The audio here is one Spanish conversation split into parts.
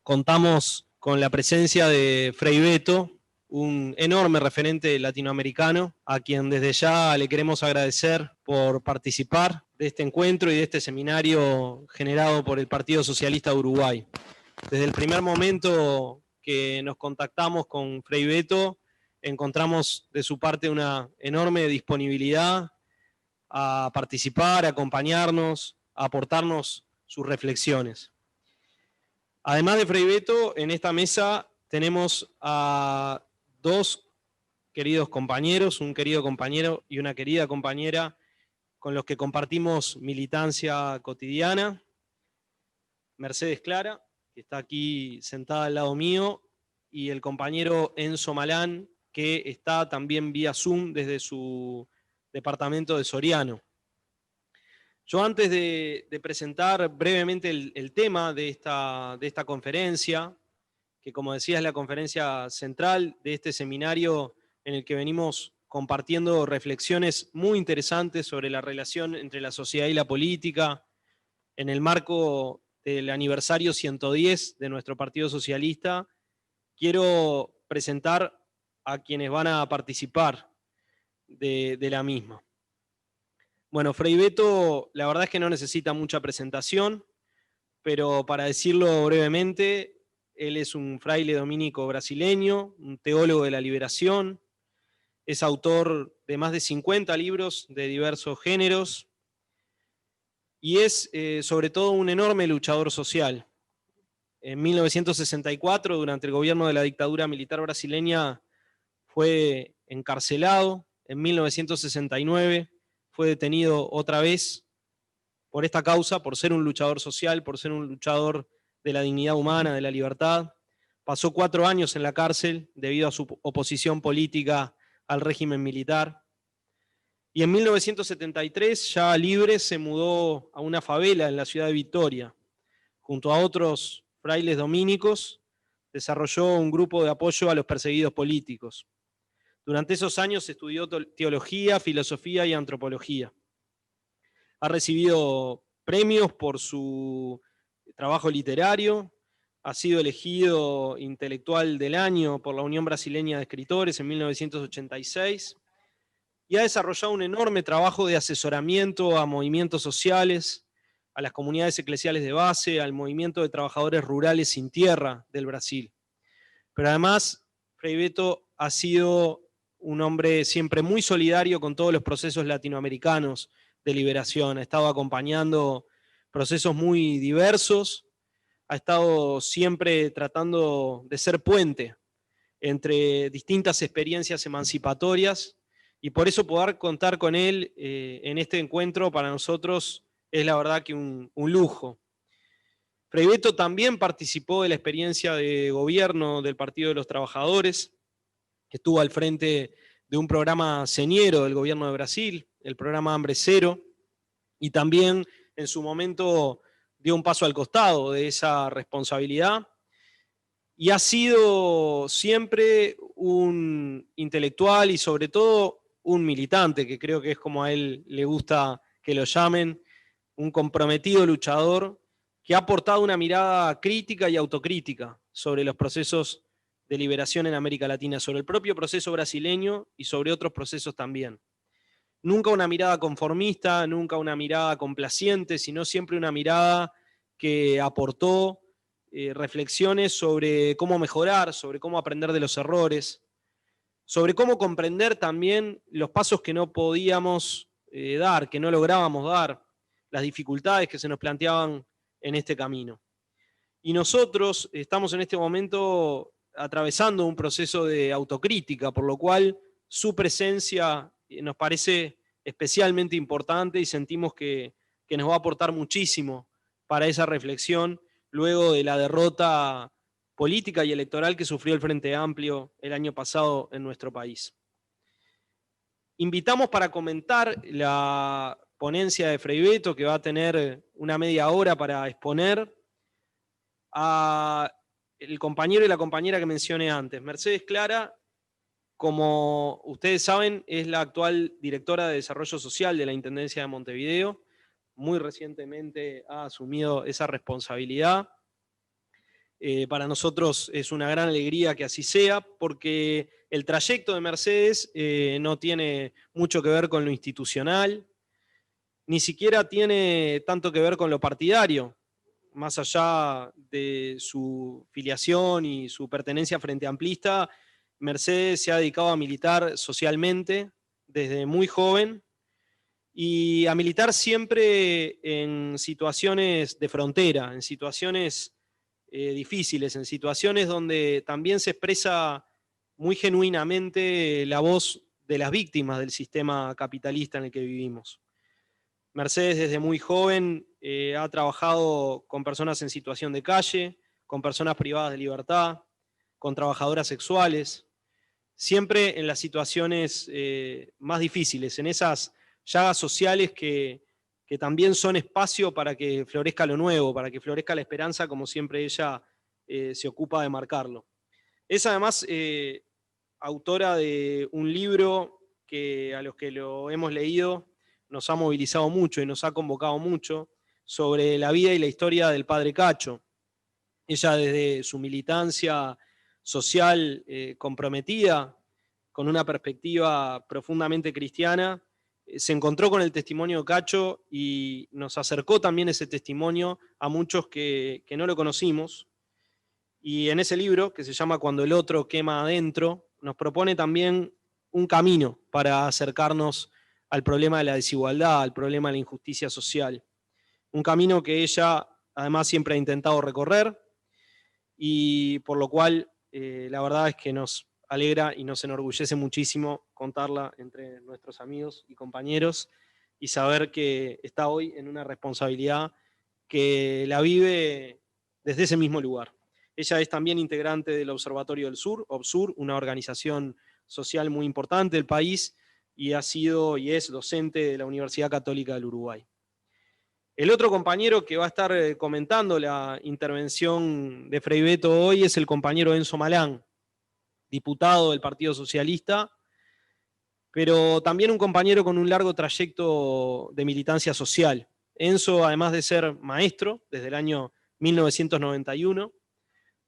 contamos con la presencia de Frei Beto, un enorme referente latinoamericano, a quien desde ya le queremos agradecer por participar de este encuentro y de este seminario generado por el Partido Socialista de Uruguay. Desde el primer momento que nos contactamos con Frei Beto, encontramos de su parte una enorme disponibilidad a participar, a acompañarnos, a aportarnos sus reflexiones. Además de Frei Beto, en esta mesa tenemos a dos queridos compañeros, un querido compañero y una querida compañera con los que compartimos militancia cotidiana. Mercedes Clara, que está aquí sentada al lado mío, y el compañero Enzo Malán, que está también vía Zoom desde su departamento de Soriano. Yo antes de presentar brevemente el tema de esta conferencia, que como decía es la conferencia central de este seminario en el que venimos compartiendo reflexiones muy interesantes sobre la relación entre la sociedad y la política, en el marco del aniversario 110 de nuestro Partido Socialista, quiero presentar a quienes van a participar de la misma. Bueno, Frei Beto, la verdad es que no necesita mucha presentación, pero para decirlo brevemente, él es un fraile dominico brasileño, un teólogo de la liberación, es autor de más de 50 libros de diversos géneros y es sobre todo un enorme luchador social. En 1964, durante el gobierno de la dictadura militar brasileña, fue encarcelado. En 1969 fue detenido otra vez por esta causa, por ser un luchador social, por ser un luchador de la dignidad humana, de la libertad. Pasó 4 años en la cárcel debido a su oposición política al régimen militar. Y en 1973, ya libre, se mudó a una favela en la ciudad de Vitoria. Junto a otros frailes dominicos, desarrolló un grupo de apoyo a los perseguidos políticos. Durante esos años estudió teología, filosofía y antropología. Ha recibido premios por su trabajo literario, ha sido elegido intelectual del año por la Unión Brasileña de Escritores en 1986 y ha desarrollado un enorme trabajo de asesoramiento a movimientos sociales, a las comunidades eclesiales de base, al movimiento de trabajadores rurales sin tierra del Brasil. Pero además, Frei Beto ha sido un hombre siempre muy solidario con todos los procesos latinoamericanos de liberación, ha estado acompañando procesos muy diversos, ha estado siempre tratando de ser puente entre distintas experiencias emancipatorias y por eso poder contar con él en este encuentro para nosotros es la verdad que un lujo. Frei Beto también participó de la experiencia de gobierno del Partido de los Trabajadores, que estuvo al frente de un programa señero del gobierno de Brasil, el programa Hambre Cero, y también en su momento dio un paso al costado de esa responsabilidad, y ha sido siempre un intelectual y sobre todo un militante, que creo que es como a él le gusta que lo llamen, un comprometido luchador que ha aportado una mirada crítica y autocrítica sobre los procesos de liberación en América Latina, sobre el propio proceso brasileño y sobre otros procesos también. Nunca una mirada conformista, nunca una mirada complaciente, sino siempre una mirada que aportó reflexiones sobre cómo mejorar, sobre cómo aprender de los errores, sobre cómo comprender también los pasos que no podíamos dar, que no lográbamos dar, las dificultades que se nos planteaban en este camino. Y nosotros estamos en este momento atravesando un proceso de autocrítica, por lo cual su presencia nos parece especialmente importante y sentimos que nos va a aportar muchísimo para esa reflexión luego de la derrota política y electoral que sufrió el Frente Amplio el año pasado en nuestro país. Invitamos para comentar la ponencia de Frei Beto, que va a tener una media hora para exponer, a el compañero y la compañera que mencioné antes. Mercedes Clara, como ustedes saben, es la actual directora de Desarrollo Social de la Intendencia de Montevideo. Muy recientemente ha asumido esa responsabilidad. Para nosotros es una gran alegría que así sea, porque el trayecto de Mercedes no tiene mucho que ver con lo institucional, ni siquiera tiene tanto que ver con lo partidario, más allá de su filiación y su pertenencia a Frente Amplista. Mercedes se ha dedicado a militar socialmente desde muy joven y a militar siempre en situaciones de frontera, en situaciones difíciles, en situaciones donde también se expresa muy genuinamente la voz de las víctimas del sistema capitalista en el que vivimos. Mercedes desde muy joven ha trabajado con personas en situación de calle, con personas privadas de libertad, con trabajadoras sexuales, siempre en las situaciones más difíciles, en esas llagas sociales que también son espacio para que florezca lo nuevo, para que florezca la esperanza, como siempre ella se ocupa de marcarlo. Es además autora de un libro que a los que lo hemos leído nos ha movilizado mucho y nos ha convocado mucho, sobre la vida y la historia del padre Cacho. Ella desde su militancia social comprometida, con una perspectiva profundamente cristiana, se encontró con el testimonio de Cacho y nos acercó también ese testimonio a muchos que no lo conocimos. Y en ese libro, que se llama Cuando el otro quema adentro, nos propone también un camino para acercarnos al problema de la desigualdad, al problema de la injusticia social. Un camino que ella además siempre ha intentado recorrer y por lo cual la verdad es que nos alegra y nos enorgullece muchísimo contarla entre nuestros amigos y compañeros y saber que está hoy en una responsabilidad que la vive desde ese mismo lugar. Ella es también integrante del Observatorio del Sur, OBSUR, una organización social muy importante del país, y ha sido y es docente de la Universidad Católica del Uruguay. El otro compañero que va a estar comentando la intervención de Frei Beto hoy es el compañero Enzo Malán, diputado del Partido Socialista, pero también un compañero con un largo trayecto de militancia social. Enzo, además de ser maestro desde el año 1991,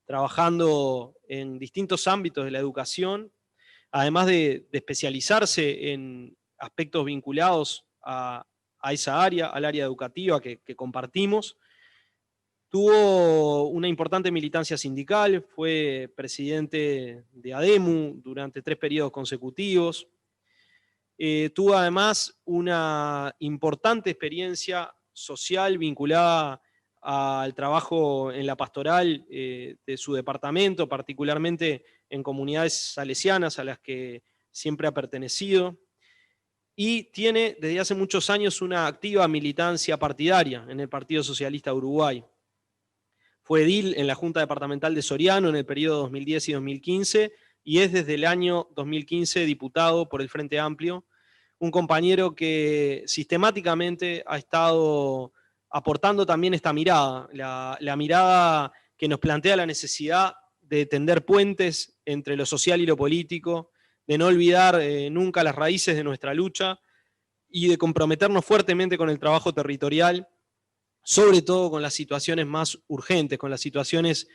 trabajando en distintos ámbitos de la educación, además de especializarse en aspectos vinculados a esa área, al área educativa que compartimos. Tuvo una importante militancia sindical, fue presidente de ADEMU durante 3 periodos consecutivos. Tuvo además una importante experiencia social vinculada al trabajo en la pastoral de su departamento, particularmente en comunidades salesianas a las que siempre ha pertenecido, y tiene desde hace muchos años una activa militancia partidaria en el Partido Socialista de Uruguay. Fue edil en la Junta Departamental de Soriano en el periodo 2010 y 2015, y es desde el año 2015 diputado por el Frente Amplio, un compañero que sistemáticamente ha estado aportando también esta mirada, la mirada que nos plantea la necesidad de tender puentes entre lo social y lo político, de no olvidar nunca las raíces de nuestra lucha y de comprometernos fuertemente con el trabajo territorial, sobre todo con las situaciones más urgentes, con las situaciones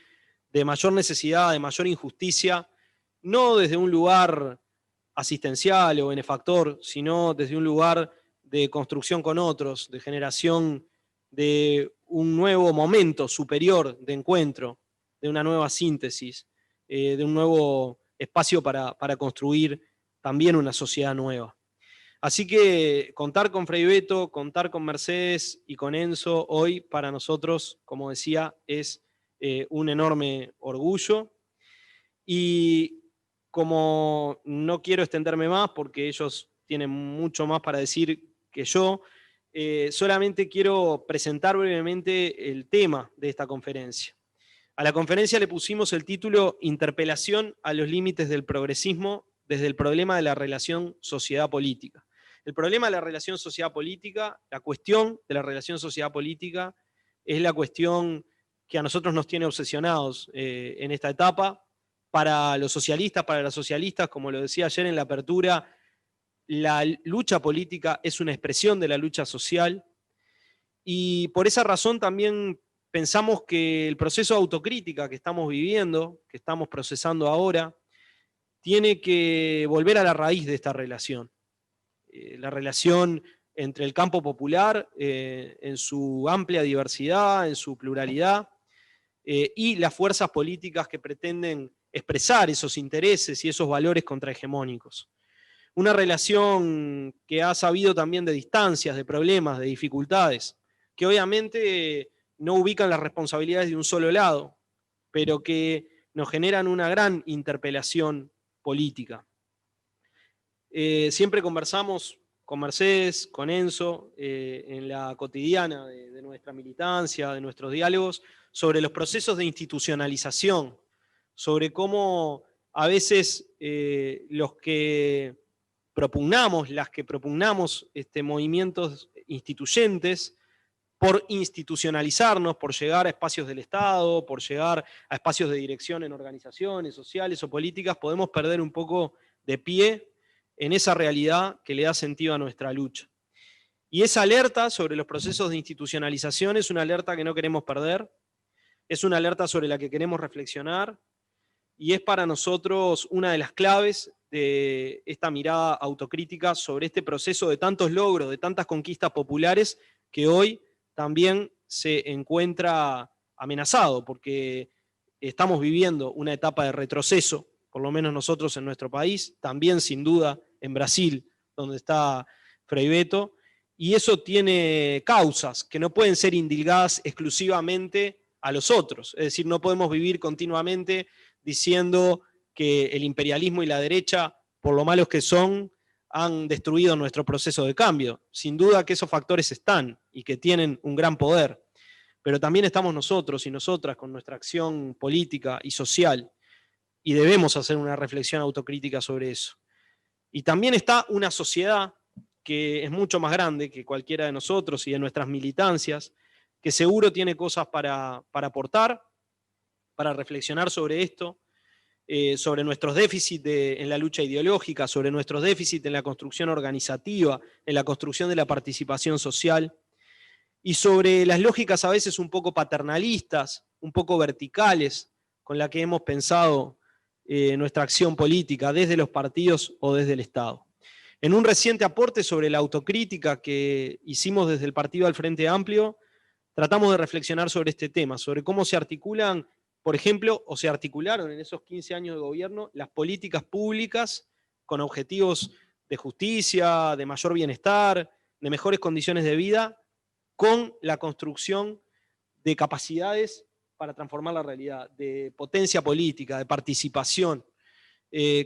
de mayor necesidad, de mayor injusticia, no desde un lugar asistencial o benefactor, sino desde un lugar de construcción con otros, de generación de un nuevo momento superior de encuentro, de una nueva síntesis, de un nuevo espacio para construir también una sociedad nueva. Así que contar con Frei Beto, contar con Mercedes y con Enzo hoy para nosotros, como decía, es un enorme orgullo. Y como no quiero extenderme más porque ellos tienen mucho más para decir que yo, solamente quiero presentar brevemente el tema de esta conferencia. A la conferencia le pusimos el título Interpelación a los límites del progresismo desde el problema de la relación sociedad-política. El problema de la relación sociedad-política, la cuestión de la relación sociedad-política, es la cuestión que a nosotros nos tiene obsesionados en esta etapa. Para los socialistas, para las socialistas, como lo decía ayer en la apertura, la lucha política es una expresión de la lucha social, y por esa razón también pensamos que el proceso de autocrítica que estamos viviendo, que estamos procesando ahora, tiene que volver a la raíz de esta relación. La relación entre el campo popular en su amplia diversidad, en su pluralidad, y las fuerzas políticas que pretenden expresar esos intereses y esos valores contrahegemónicos. Una relación que ha sabido también de distancias, de problemas, de dificultades, que obviamente no ubican las responsabilidades de un solo lado, pero que nos generan una gran interpelación política. Siempre conversamos con Mercedes, con Enzo, en la cotidiana de nuestra militancia, de nuestros diálogos, sobre los procesos de institucionalización, sobre cómo a veces los que propugnamos, las que propugnamos movimientos instituyentes, por institucionalizarnos, por llegar a espacios del Estado, por llegar a espacios de dirección en organizaciones sociales o políticas, podemos perder un poco de pie en esa realidad que le da sentido a nuestra lucha. Y esa alerta sobre los procesos de institucionalización es una alerta que no queremos perder, es una alerta sobre la que queremos reflexionar, y es para nosotros una de las claves de esta mirada autocrítica sobre este proceso de tantos logros, de tantas conquistas populares, que hoy también se encuentra amenazado, porque estamos viviendo una etapa de retroceso, por lo menos nosotros en nuestro país, también sin duda en Brasil, donde está Frei Beto, y eso tiene causas que no pueden ser indilgadas exclusivamente a los otros. Es decir, no podemos vivir continuamente diciendo que el imperialismo y la derecha, por lo malos que son, han destruido nuestro proceso de cambio. Sin duda que esos factores están y que tienen un gran poder, pero también estamos nosotros y nosotras con nuestra acción política y social, y debemos hacer una reflexión autocrítica sobre eso. Y también está una sociedad que es mucho más grande que cualquiera de nosotros y de nuestras militancias, que seguro tiene cosas para aportar, para reflexionar sobre esto, sobre nuestros déficits en la lucha ideológica, sobre nuestros déficits en la construcción organizativa, en la construcción de la participación social, y sobre las lógicas a veces un poco paternalistas, un poco verticales, con la que hemos pensado nuestra acción política desde los partidos o desde el Estado. En un reciente aporte sobre la autocrítica que hicimos desde el Partido del Frente Amplio, tratamos de reflexionar sobre este tema, sobre cómo se articulan, por ejemplo, o se articularon en esos 15 años de gobierno las políticas públicas con objetivos de justicia, de mayor bienestar, de mejores condiciones de vida, con la construcción de capacidades para transformar la realidad, de potencia política, de participación,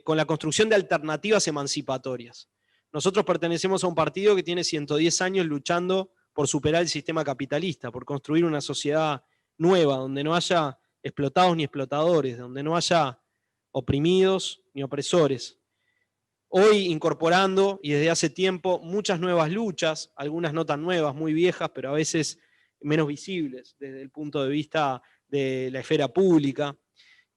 con la construcción de alternativas emancipatorias. Nosotros pertenecemos a un partido que tiene 110 años luchando por superar el sistema capitalista, por construir una sociedad nueva, donde no haya explotados ni explotadores, donde no haya oprimidos ni opresores. Hoy incorporando, y desde hace tiempo, muchas nuevas luchas, algunas no tan nuevas, muy viejas, pero a veces menos visibles desde el punto de vista de la esfera pública.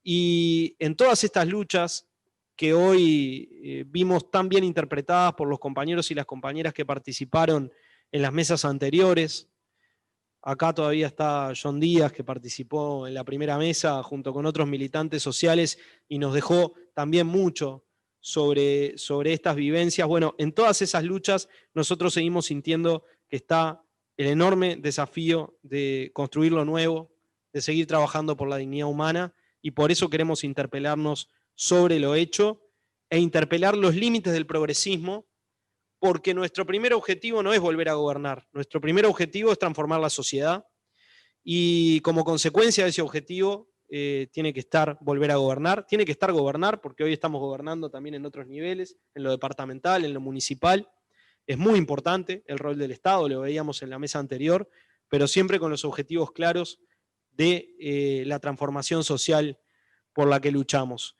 Y en todas estas luchas que hoy vimos tan bien interpretadas por los compañeros y las compañeras que participaron en las mesas anteriores. Acá todavía está John Díaz, que participó en la primera mesa junto con otros militantes sociales y nos dejó también mucho sobre estas vivencias. Bueno, en todas esas luchas nosotros seguimos sintiendo que está el enorme desafío de construir lo nuevo, de seguir trabajando por la dignidad humana, y por eso queremos interpelarnos sobre lo hecho e interpelar los límites del progresismo, porque nuestro primer objetivo no es volver a gobernar, nuestro primer objetivo es transformar la sociedad, y como consecuencia de ese objetivo tiene que estar volver a gobernar, tiene que estar gobernar, porque hoy estamos gobernando también en otros niveles, en lo departamental, en lo municipal. Es muy importante el rol del Estado, lo veíamos en la mesa anterior, pero siempre con los objetivos claros de la transformación social por la que luchamos.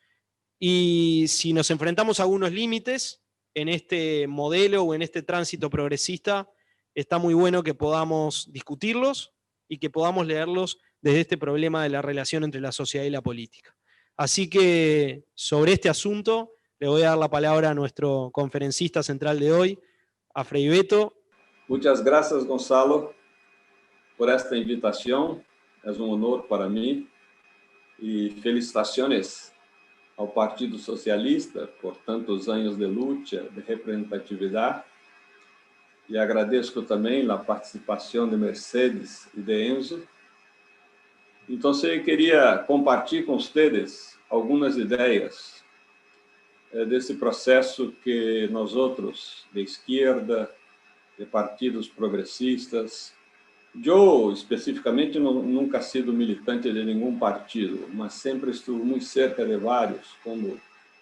Y si nos enfrentamos a algunos límites en este modelo o en este tránsito progresista, está muy bueno que podamos discutirlos y que podamos leerlos desde este problema de la relación entre la sociedad y la política. Así que sobre este asunto le voy a dar la palabra a nuestro conferencista central de hoy, a Frei Beto. Muchas gracias, Gonzalo, por esta invitación. É um honor para mim e felicitações ao Partido Socialista por tantos anos de luta, de representatividade. E agradeço também a participação de Mercedes e de Enzo. Então, eu queria compartilhar com vocês algumas ideias desse processo que nós outros, de esquerda, de partidos progressistas, eu, especificamente, nunca sido militante de nenhum partido, mas sempre estive muito cerca de vários, como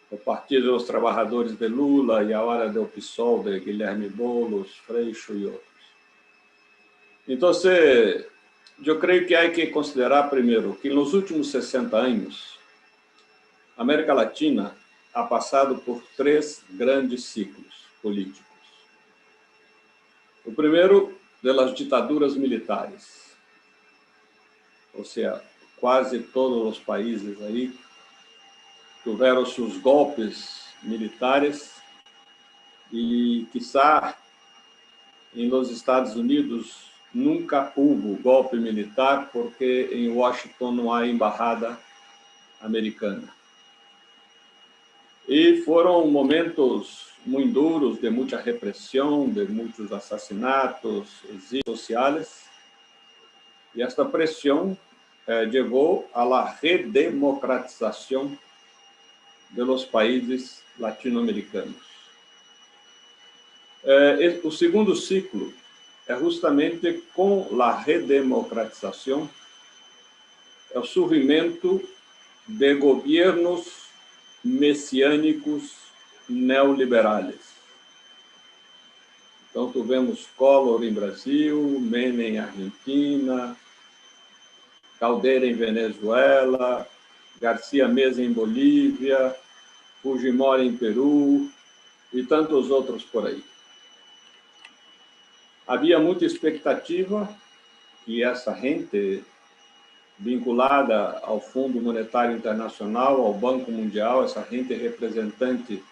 o Partido dos Trabalhadores de Lula e agora do PSOL de Guilherme Boulos, Freixo e outros. Então, eu creio que há que considerar, primeiro, que nos últimos 60 anos, a América Latina ha passado por 3 grandes ciclos políticos. O primeiro, das ditaduras militares. Ou seja, quase todos os países aí tiveram seus golpes militares e, quizá, nos Estados Unidos nunca houve golpe militar porque em Washington não há embaixada americana. E foram momentos muito duros, de muita repressão, de muitos assassinatos, exílios sociais. E esta pressão levou à redemocratização de los países latino-americanos. O segundo ciclo é justamente com a redemocratização, o surgimento de governos messiânicos neoliberais. Então, tivemos Collor em Brasil, Menem em Argentina, Caldeira em Venezuela, Garcia Meza em Bolívia, Fujimori em Peru e tantos outros por aí. Havia muita expectativa que essa gente vinculada ao Fundo Monetário Internacional, ao Banco Mundial, essa gente representante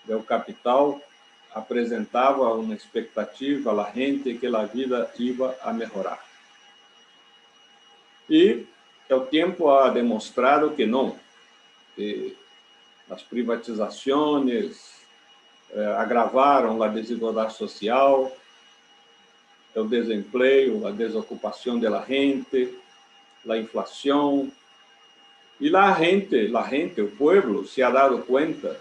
do capital, apresentava uma expectativa à gente que a vida ia a melhorar. E o tempo ha demonstrado que não, que as privatizações agravaram a desigualdade social, o desemprego, a desocupação da gente, a inflação. E a gente, o pueblo, se ha dado conta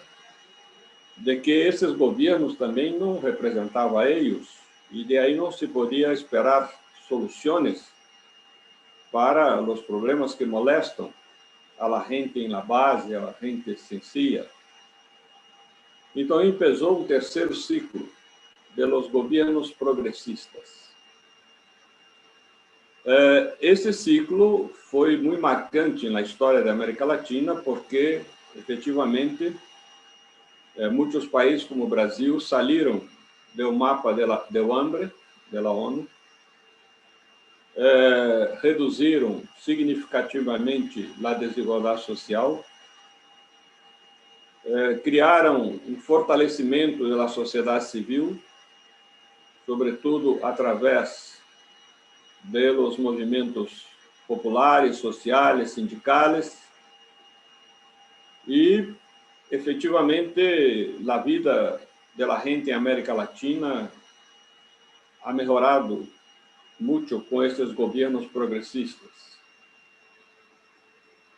de que esses governos também não representavam a eles, e de aí não se podia esperar soluções para os problemas que molestam a gente na base, a gente sencilla. Então, começou um terceiro ciclo de los governos progressistas. Esse ciclo foi muito marcante na história da América Latina, porque, efetivamente, muitos países como o Brasil saíram do mapa do hambre da ONU, reduziram significativamente a desigualdade social, criaram um fortalecimento da sociedade civil, sobretudo através dos movimentos populares, sociais, sindicais, e, efetivamente, a vida da gente em América Latina ha melhorado muito com esses governos progressistas.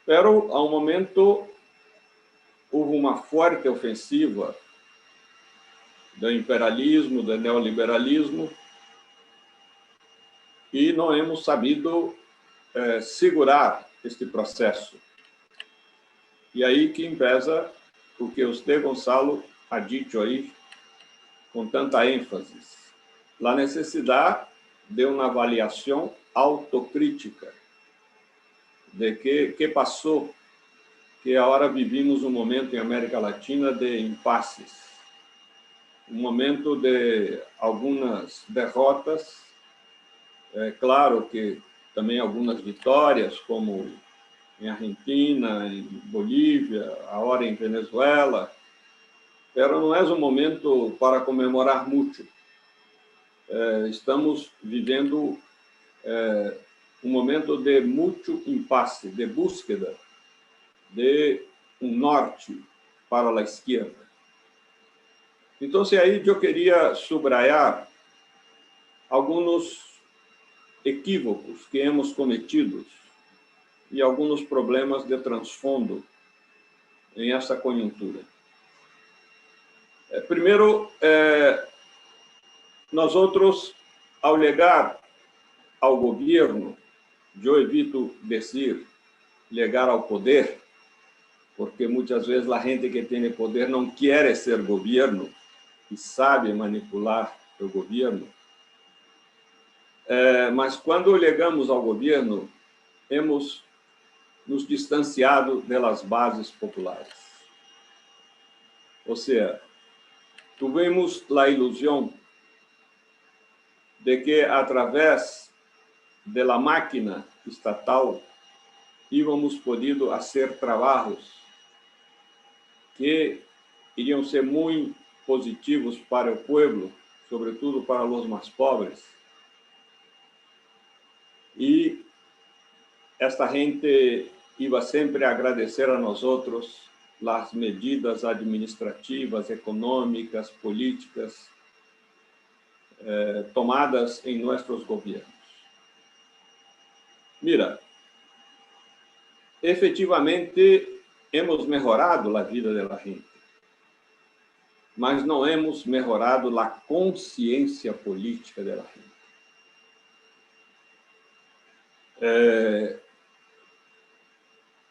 Pero, ao momento, houve uma forte ofensiva do imperialismo, do neoliberalismo, e não hemos sabido segurar este processo. E aí que empieza o que você, Gonçalo, ha dito aí com tanta ênfase, a necessidade de uma avaliação autocrítica de que passou, que agora vivimos um momento em América Latina de impasses, um momento de algumas derrotas, claro que também algumas vitórias, como em Argentina, em Bolívia, agora em Venezuela, mas não é um momento para comemorar muito. Estamos vivendo um momento de muito impasse, de búsqueda de um norte para a esquerda. Então, aí eu queria subrayar alguns equívocos que hemos cometido e alguns problemas de transfundo em essa conjuntura. Primeiro, nós outros, ao chegar ao governo, eu evito dizer chegar ao poder, porque muitas vezes a gente que tem poder não quer ser governo e sabe manipular o governo. Mas quando chegamos ao governo, hemos nos distanciado das bases populares. Ou seja, tivemos a ilusão de que, através da máquina estatal, íamos podido fazer trabalhos que iriam ser muito positivos para o povo, sobretudo para os mais pobres. E esta gente iba sempre a agradecer a nós outros as medidas administrativas, econômicas, políticas tomadas em nossos governos. Mira, efetivamente hemos melhorado a vida da gente, mas não hemos melhorado a consciência política da gente.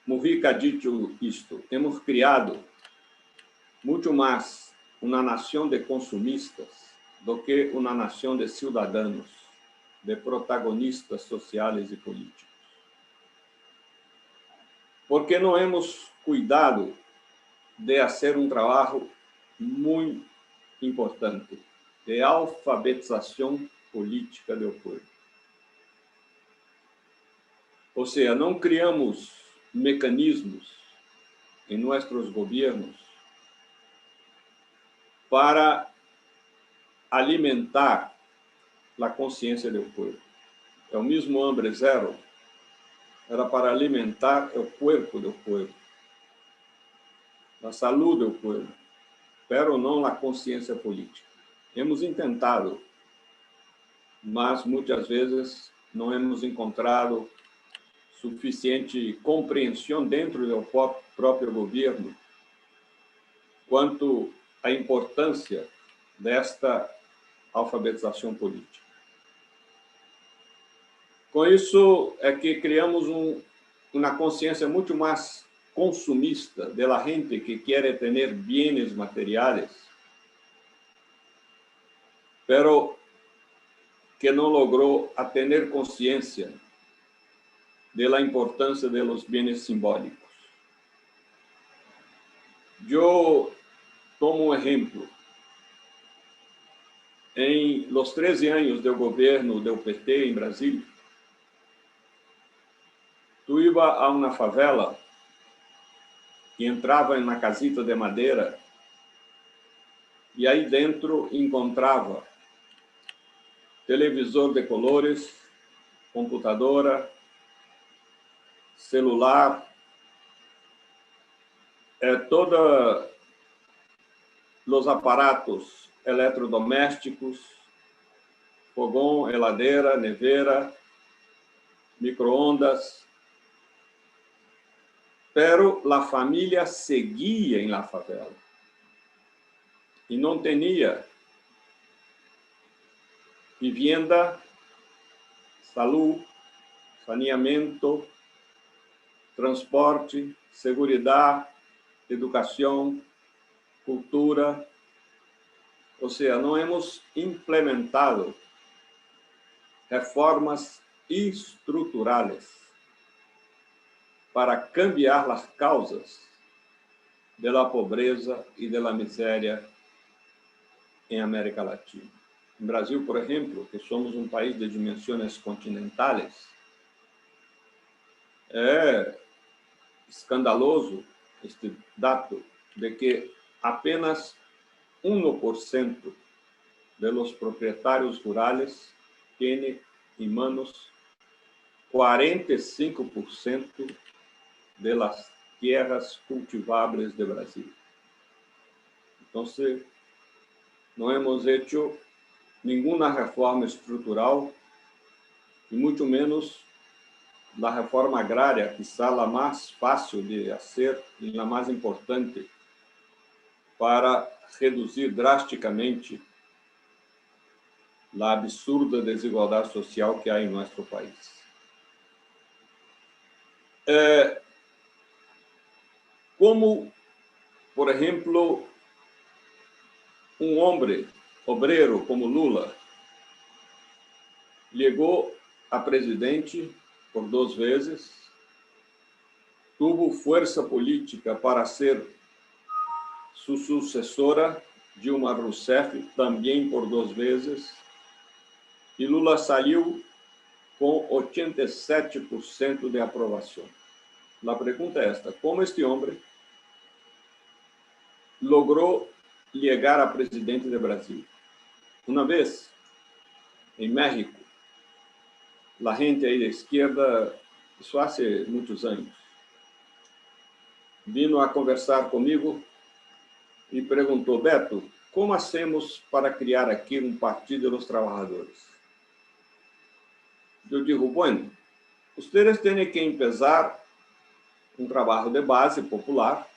Mujica ha dicho isto: hemos criado muito mais uma nação de consumistas do que uma nação de cidadãos, de protagonistas sociais e políticos. Porque não hemos cuidado de fazer um trabalho muito importante de alfabetização política do povo. Ou seja, não criamos mecanismos em nossos governos para alimentar a consciência do povo. É o mesmo hambre zero, era para alimentar o corpo do povo, a saúde do povo, pero não a consciência política. Hemos tentado, mas muitas vezes não hemos encontrado suficiente compreensão dentro do próprio governo quanto à importância desta alfabetização política. Com isso é que criamos uma consciência muito mais consumista da gente que quer ter bienes materiais, pero que não logrou a ter consciência da importância de los bienes simbólicos. Eu tomo um exemplo. Em los 13 anos do governo do PT em Brasília, tu iba a uma favela e entrava na casita de madeira e aí dentro encontrava televisor de colores, computadora, celular, todos os aparatos eletrodomésticos, fogão, heladeira, nevera, micro-ondas. Pero a família seguia em la favela e não tinha vivienda, saúde, saneamento, transporte, segurança, educação, cultura. Ou seja, não hemos implementado reformas estruturais para cambiar as causas da pobreza e da miséria em América Latina. Em Brasil, por exemplo, que somos um país de dimensões continentais, é escandaloso este dado de que apenas 1% de los proprietários rurais tem em manos 45% de las tierras cultivables de Brasil. Entonces, no hemos hecho ninguna reforma estrutural y mucho menos la reforma agrária, quizá la más fácil de hacer y la más importante para reduzir drasticamente a absurda desigualdade social que há em nosso país. Como, por exemplo, um homem obreiro como Lula chegou a presidente por 2 vezes, tuvo força política para ser sua sucessora, Dilma Rousseff, também por 2 vezes, e Lula saiu com 87% de aprovação. A pergunta é esta: como este homem logrou chegar a presidente do Brasil? Uma vez, em México, a gente aí da esquerda, isso há muitos anos, vino a conversar comigo e perguntou: Beto, como hacemos para criar aqui um partido dos trabalhadores? Eu digo: bueno, vocês têm que começar um trabalho de base popular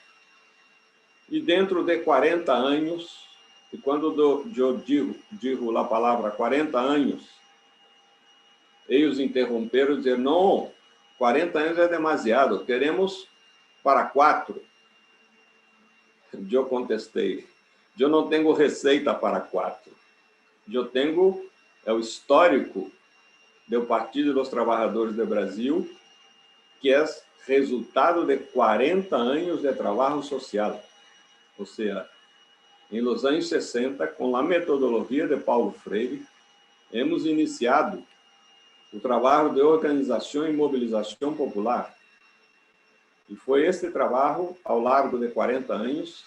e dentro de 40 anos, e quando eu digo a palavra 40 anos, eles interromperam e disseram: não, 40 anos é demasiado, queremos para 4. Eu contestei: eu não tenho receita para 4. Eu tenho o histórico do Partido dos Trabalhadores do Brasil, que é resultado de 40 anos de trabalho social. Ou seja, em los anos 60, com a metodologia de Paulo Freire, hemos iniciado o trabalho de organização e mobilização popular. E foi este trabalho, ao largo de 40 anos,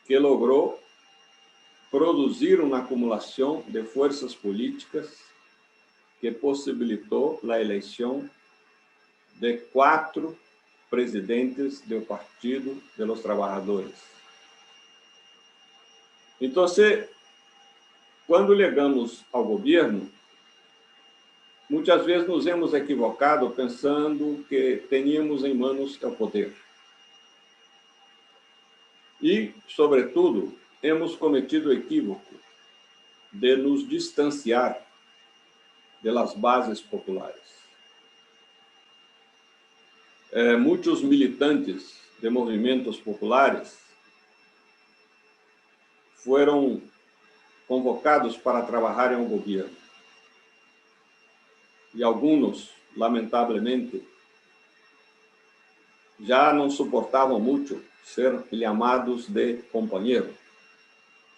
que logrou produzir uma acumulação de forças políticas que possibilitou a eleição de 4 presidentes do Partido dos Trabalhadores. Então, quando chegamos ao governo, muitas vezes nos hemos equivocado pensando que teníamos em mãos o poder. E, sobretudo, hemos cometido o equívoco de nos distanciar das bases populares. Muitos militantes de movimentos populares foram convocados para trabalhar em um governo. E alguns, lamentavelmente, já não suportavam muito ser chamados de companheiro.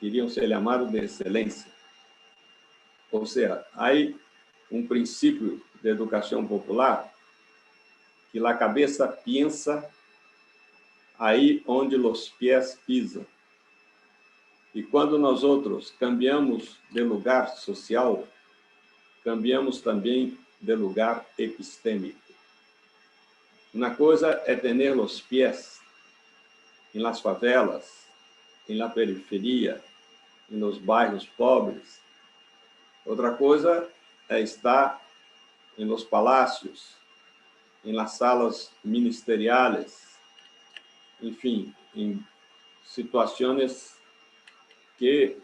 Queriam ser chamados de excelência. Ou seja, há um princípio de educação popular que a cabeça pensa aí onde os pés pisam. E quando nós outros cambiamos de lugar social, cambiamos também de lugar epistêmico. Uma coisa é ter os pés em las favelas, em la periferia, nos bairros pobres. Outra coisa é estar em los palácios, em las salas ministeriales, enfim, em situações que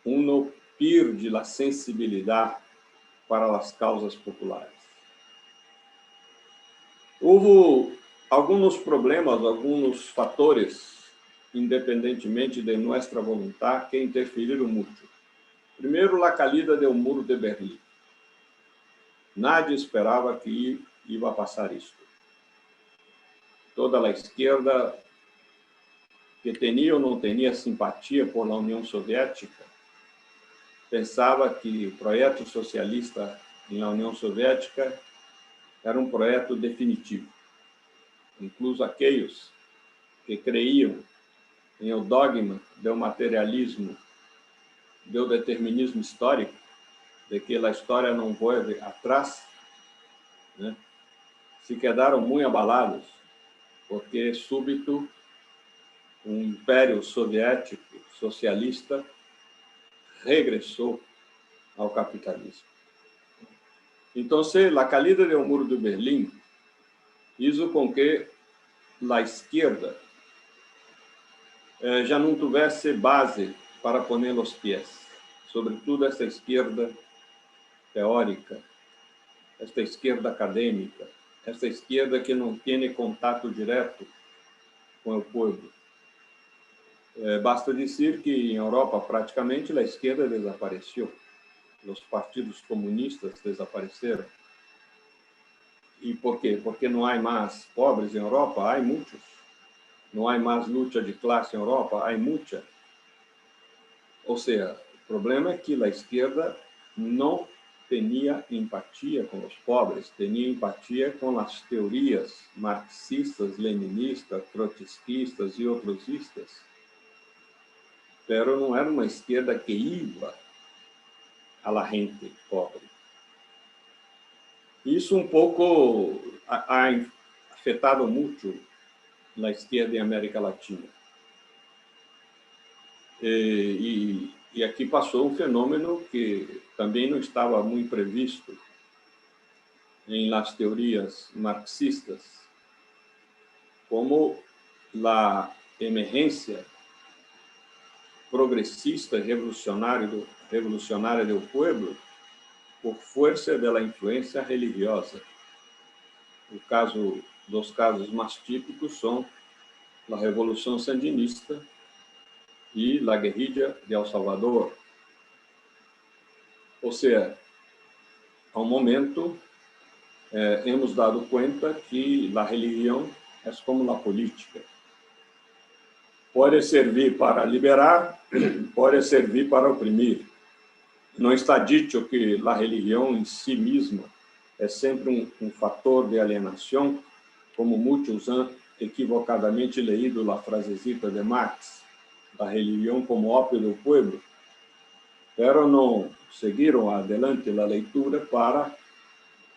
uno perde a sensibilidade para as causas populares. Houve alguns problemas, alguns fatores, independentemente de nossa vontade, que interferiram muito. Primeiro, a caída do muro de Berlim. Nadie esperava que ia passar isso. Toda a esquerda, que tinha ou não tinha simpatia por a União Soviética, pensava que o projeto socialista na União Soviética era um projeto definitivo. Incluso aqueles que creiam em o dogma do materialismo, do determinismo histórico, de que a história não volve atrás, né, se quedaram muito abalados, porque súbito um império soviético socialista regressou ao capitalismo. Então, a caída do muro de Berlim hizo com que a esquerda já não tivesse base para poner os pés, sobretudo essa esquerda teórica, esta esquerda acadêmica, esta esquerda que não tem contato direto com o povo. Basta dizer que em Europa praticamente a esquerda desapareceu, os partidos comunistas desapareceram. E por quê? Porque não há mais pobres em Europa, há muitos. Não há mais luta de classe em Europa, há muita. Ou seja, o problema é que a esquerda não tinha empatia com os pobres, tinha empatia com as teorias marxistas, leninistas, trotskistas e outrosistas. Pero não era uma esquerda que ia a la gente pobre. Isso um pouco ha afetado muito a esquerda em América Latina. E aqui passou um fenômeno que também não estava muito previsto em las teorias marxistas, como a emergência progressista revolucionária do povo por força da influência religiosa. Dos casos mais típicos são a Revolução Sandinista e a guerrilha de El Salvador. Ou seja, ao momento, hemos dado conta que a religião é como a política. Pode servir para liberar, pode servir para oprimir. Não está dito que a religião em si mesma é sempre um fator de alienação, como muitos han equivocadamente leído a frasecita de Marx, da religião como ópio do povo, pero não seguiram adelante a leitura para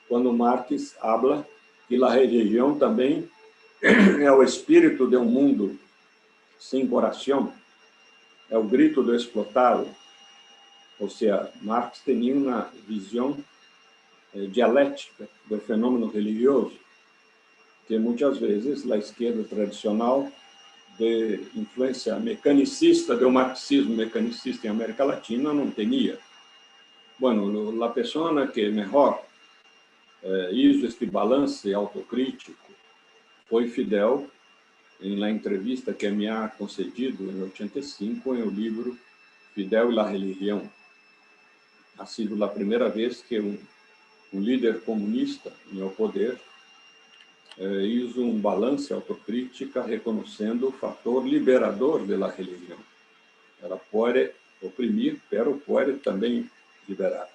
quando Marx habla que a religião também é o espírito de um mundo sem coração, é o grito do explotado. Ou seja, Marx tinha uma visão dialética do fenômeno religioso, que muitas vezes a esquerda tradicional, de influência mecanicista, do marxismo mecanicista em América Latina, não tinha. Bueno, a pessoa que melhor hizo este balance autocrítico foi Fidel, em la entrevista que me ha concedido em 85 em o livro Fidel e a Religião. Ha sido a primeira vez que um líder comunista em o poder hizo um balance autocrítica reconhecendo o fator liberador da religião. Ela pode oprimir, pero pode também liberar.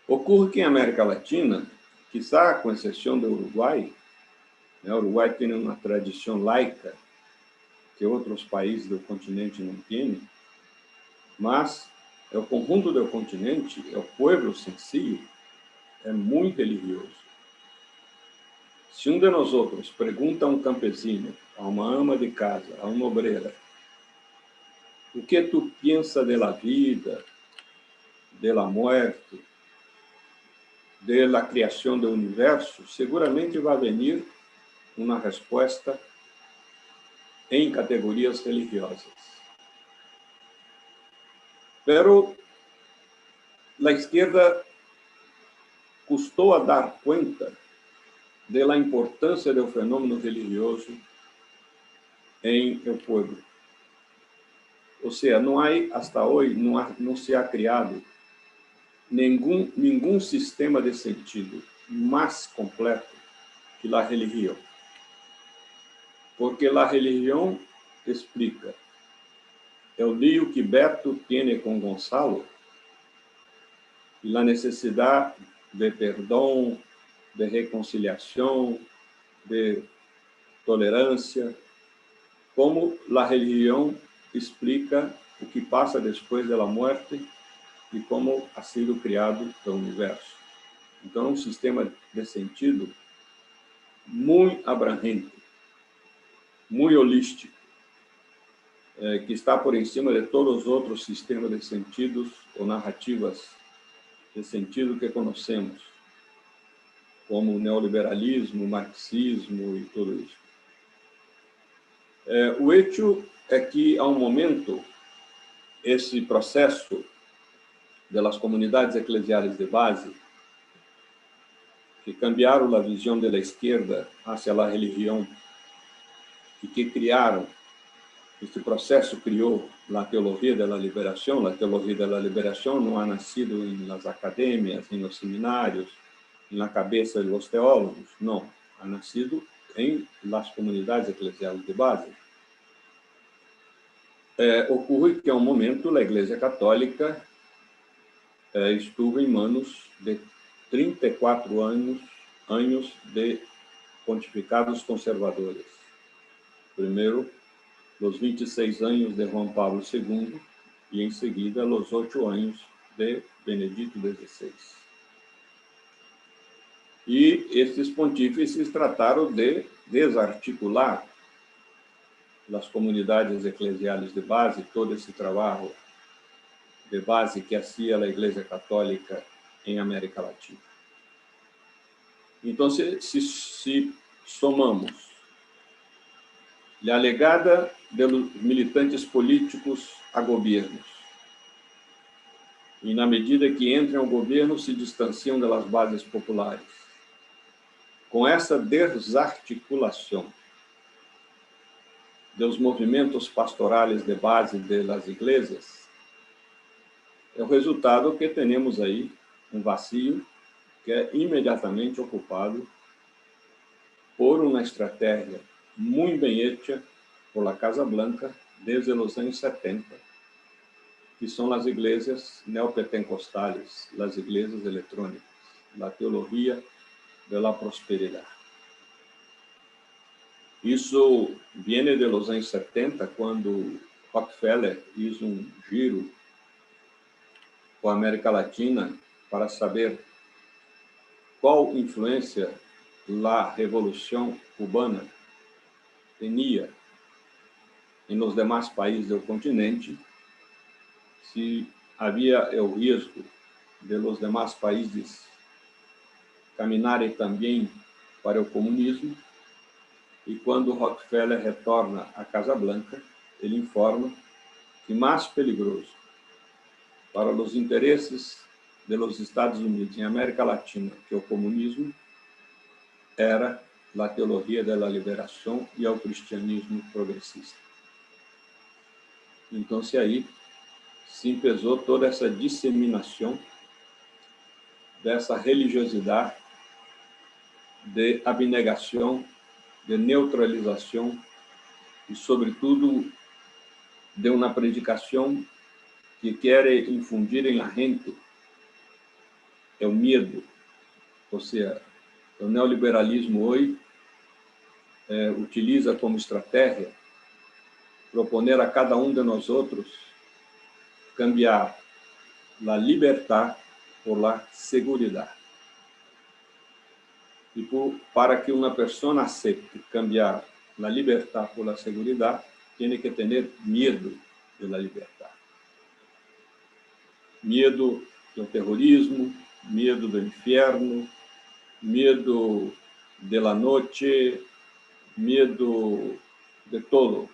Ocorre que em América Latina, quizá com exceção do Uruguai, o Uruguai tem uma tradição laica que outros países do continente não têm, mas o conjunto do continente, o povo sencillo, é muito religioso. Se um de nós outros pergunta a um campesino, a uma ama de casa, a uma obreira, o que tu pensa da vida, da morte, da criação do universo, seguramente vai vir uma resposta em categorias religiosas. Pero a esquerda custou a dar conta da importância do fenômeno religioso em o povo. Ou seja, não há, hasta hoje, não se ha criado nenhum sistema de sentido mais completo que a religião. Porque a religião explica o lío que Beto tem com Gonçalo e a necessidade de perdão, de reconciliação, de tolerância, como a religião explica o que passa depois da morte e como ha sido criado o universo. Então, é um sistema de sentido muito abrangente, muito holístico, que está por cima de todos os outros sistemas de sentidos ou narrativas de sentido que conhecemos, como o neoliberalismo, o marxismo e tudo isso. O hecho é que, há um momento, esse processo das comunidades eclesiais de base, que cambiaram a visão da esquerda hacia a religião e que criaram, este processo criou a teologia da liberação. A teologia da liberação não ha nascido nas academias, nos seminários, na cabeça dos teólogos, não. Ha nascido em las comunidades eclesiais de base. Ocorre que, a um momento, a Igreja Católica estuvo em manos de 34 anos de pontificados conservadores. Primeiro, os 26 anos de Juan Pablo II e, em seguida, os 8 anos de Benedito XVI. E esses pontífices trataram de desarticular as comunidades eclesiais de base, todo esse trabalho de base que hacía a Igreja Católica em América Latina. Então, se somamos a alegada dos militantes políticos a governos, e, na medida que entram ao governo, se distanciam das bases populares, com essa desarticulação dos movimentos pastorais de base das igrejas, é o resultado que temos aí um vazio que é imediatamente ocupado por uma estratégia muito bem hecha por la Casa Blanca desde os anos 70, que são as igrejas neopentecostais, as igrejas eletrônicas, a teologia da prosperidade. Isso vem dos anos 70, quando Rockefeller fez um giro com a América Latina para saber qual influência a Revolução Cubana tinha nos demais países do continente, se havia o risco de os demais países caminharem também para o comunismo. E quando Rockefeller retorna à Casa Blanca, ele informa que mais perigoso para os interesses dos Estados Unidos em América Latina que o comunismo era a teologia da liberação e o cristianismo progressista. Então, aí se empezou toda essa disseminação dessa religiosidade de abnegação, de neutralização e, sobretudo, de uma predicação que quer infundir em la gente o medo. Ou seja, o neoliberalismo hoje utiliza como estratégia proponer a cada um de nós outros cambiar a liberdade por la seguridade. E para que uma pessoa aceite cambiar a liberdade por la seguridade, tem que ter medo da liberdade. Medo do terrorismo, medo do inferno, medo da noite, medo de todo.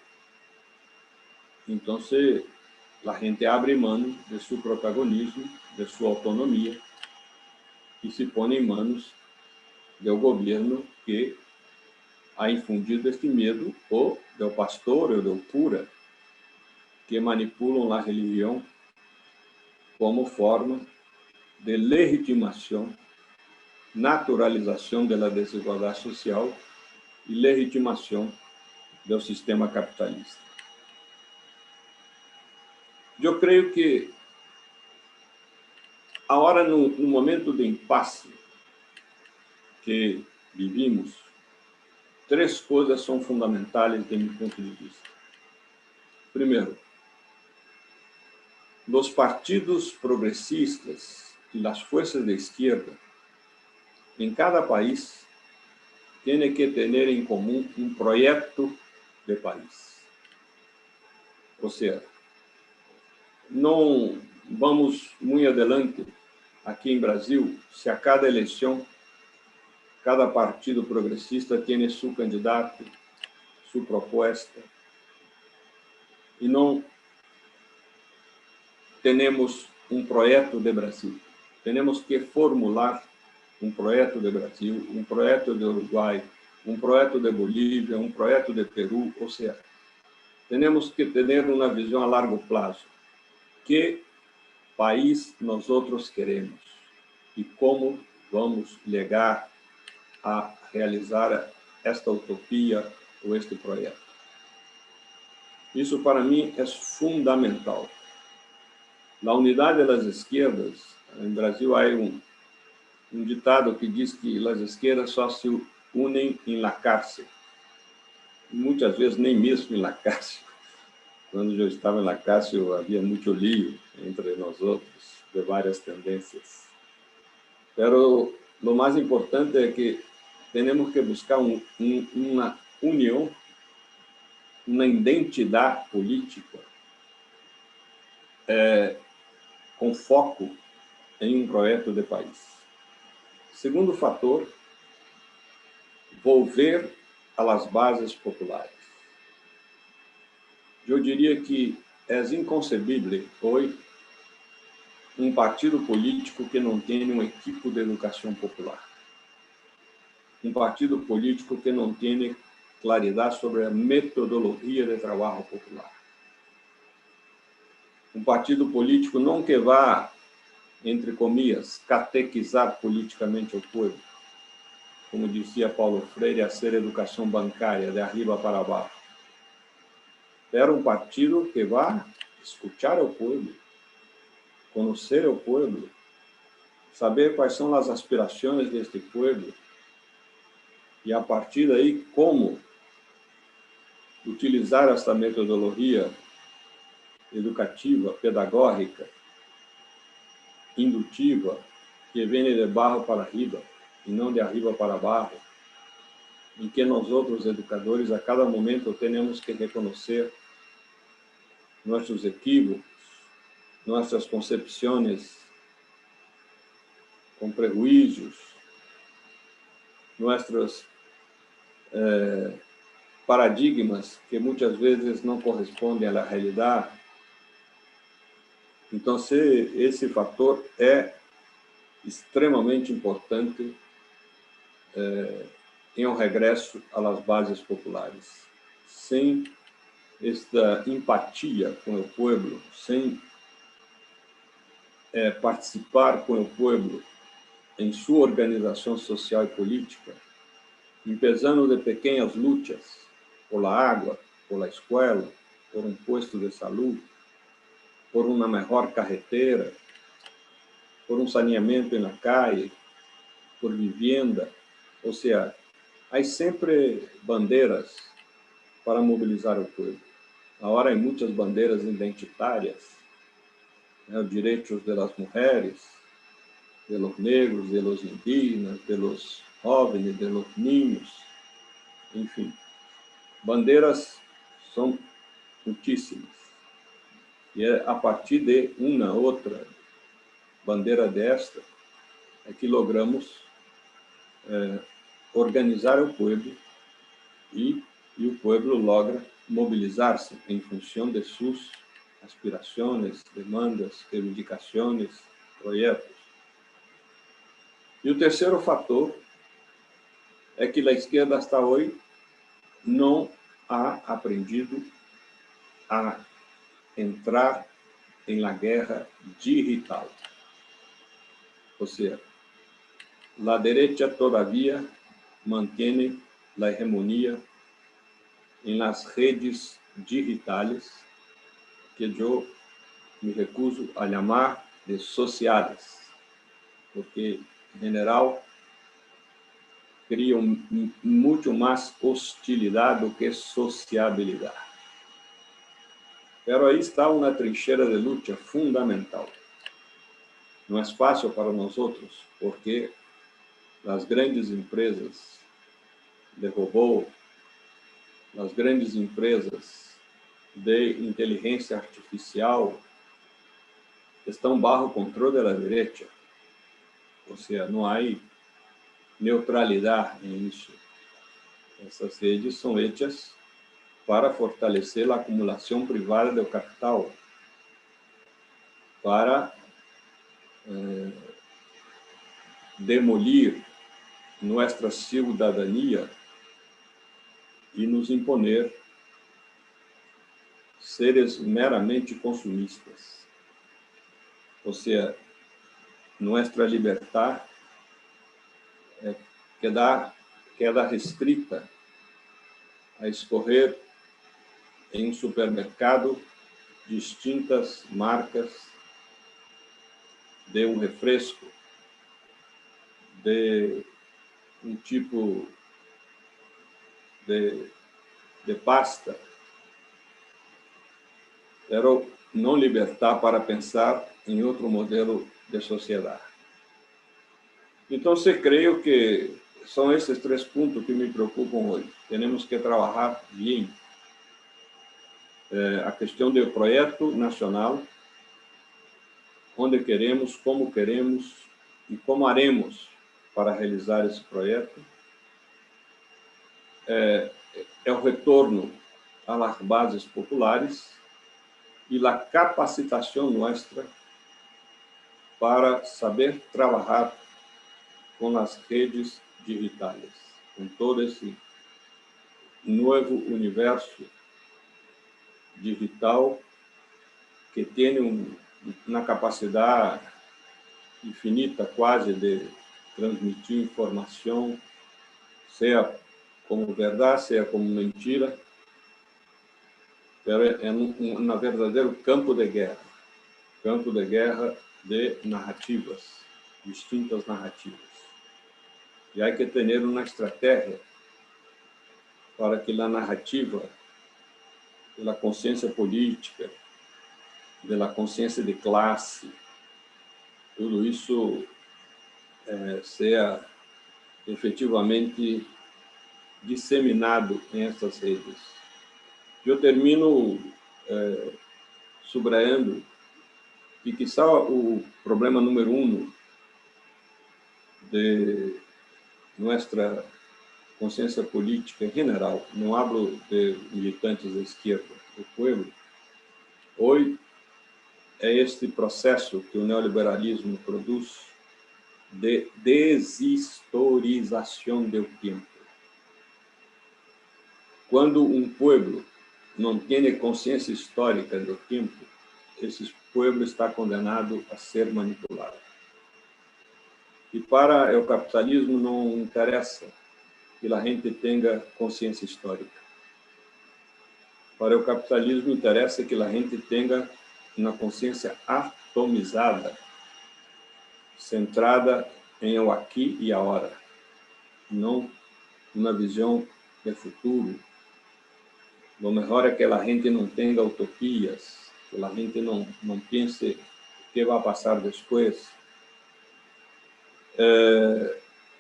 Então, a gente abre mão de seu protagonismo, de sua autonomia, e se põe em manos do governo que ha infundido este medo, ou do pastor ou do cura, que manipulam a religião como forma de legitimação, naturalização da desigualdade social e legitimação do sistema capitalista. Eu creio que agora, no momento de impasse que vivimos, três coisas são fundamentais de meu ponto de vista. Primeiro, os partidos progressistas e as forças de esquerda en cada país tiene que tener en común un proyecto de país. O sea, não vamos muito adelante aqui em Brasil se a cada eleição, cada partido progressista tem seu candidato, sua proposta, e não temos um projeto de Brasil. Temos que formular um projeto de Brasil, um projeto de Uruguai, um projeto de Bolívia, um projeto de Peru, ou seja, temos que ter uma visão a largo prazo. Que país nós outros queremos e como vamos chegar a realizar esta utopia ou este projeto. Isso para mim é fundamental. Na unidade das esquerdas, em Brasil há um ditado que diz que as esquerdas só se unem em la cárcel. Muitas vezes nem mesmo em la cárcel. Quando eu estava na cárcel, havia muito lío entre nós outros, de várias tendências. Pero o mais importante é que temos que buscar uma união, uma identidade política com foco em um projeto de país. Segundo fator, volver às bases populares. Eu diria que é inconcebível hoje um partido político que não tenha um equipo de educação popular. Um partido político que não tenha claridade sobre a metodologia de trabalho popular. Um partido político não que vá, entre comillas, catequizar politicamente o povo, como dizia Paulo Freire, a ser educação bancária, de arriba para baixo. Era um partido que vá escutar o povo, conhecer o povo, saber quais são as aspirações deste povo e, a partir daí, como utilizar esta metodologia educativa, pedagógica, indutiva, que vem de baixo para arriba e não de arriba para baixo, em que nós outros educadores, a cada momento, temos que reconhecer nossos equívocos, nossas concepções com prejuízos, nossos paradigmas que muitas vezes não correspondem à realidade. Então, esse fator é extremamente importante em um regresso às bases populares. Sem esta empatia com o povo, sem participar com o povo em sua organização social e política, empezando de pequenas lutas por a água, por a escola, por um posto de saúde, por uma melhor carretera, por um saneamento na calle, por vivienda. Ou seja, há sempre bandeiras para mobilizar o povo. Agora há muitas bandeiras identitárias, os direitos das mulheres, dos negros, dos indígenas, dos jovens, dos niños, enfim. Bandeiras são muitíssimas. E é a partir de uma outra bandeira desta é que logramos organizar o povo e o povo logra mobilizar-se em função de suas aspirações, demandas, reivindicações, projetos. E o terceiro fator é que a esquerda hasta hoje não ha aprendido a entrar em la guerra digital. Ou seja, a direita todavia mantém a hegemonia em las redes digitais, que eu me recuso a chamar de sociais, porque, em geral, criam muito mais hostilidade do que sociabilidade. Mas aí está uma trincheira de luta fundamental. Não é fácil para nós outros, porque as grandes empresas de robô, as grandes empresas de inteligência artificial estão bajo controle da direita. Ou seja, não há neutralidade nisso. Essas redes são hechas para fortalecer a acumulação privada do capital, para demolir nossa cidadania e nos imponer seres meramente consumistas. Ou seja, nossa liberdade queda restrita a escorrer em um supermercado distintas marcas de um refresco, de um tipo de pasta, pero não libertar para pensar em outro modelo de sociedade. Então, creio que são esses 3 pontos que me preocupam hoje. Temos que trabalhar bem a questão do projeto nacional, onde queremos, como queremos e como haremos para realizar esse projeto. É o retorno às bases populares e a capacitação nossa para saber trabalhar com as redes digitais, com todo esse novo universo digital que tem uma capacidade infinita quase de transmitir informação, seja como verdade, seja como mentira, é um verdadeiro campo de guerra de narrativas, distintas narrativas. E há que ter uma estratégia para que a narrativa da consciência política, da consciência de classe, tudo isso seja efetivamente disseminado em essas redes. Eu termino subrayando que quizá o problema número 1 de nossa consciência política em geral, não hablo de militantes da esquerda, do povo, hoje é este processo que o neoliberalismo produz de deshistorização do tempo. Quando um povo não tem consciência histórica do tempo, esse povo está condenado a ser manipulado. E para o capitalismo não interessa que a gente tenha consciência histórica. Para o capitalismo interessa que a gente tenha uma consciência atomizada, centrada em o aqui e agora, não uma visão de futuro. O melhor é que a gente não tenha utopias, que a gente não pense o que vai passar depois.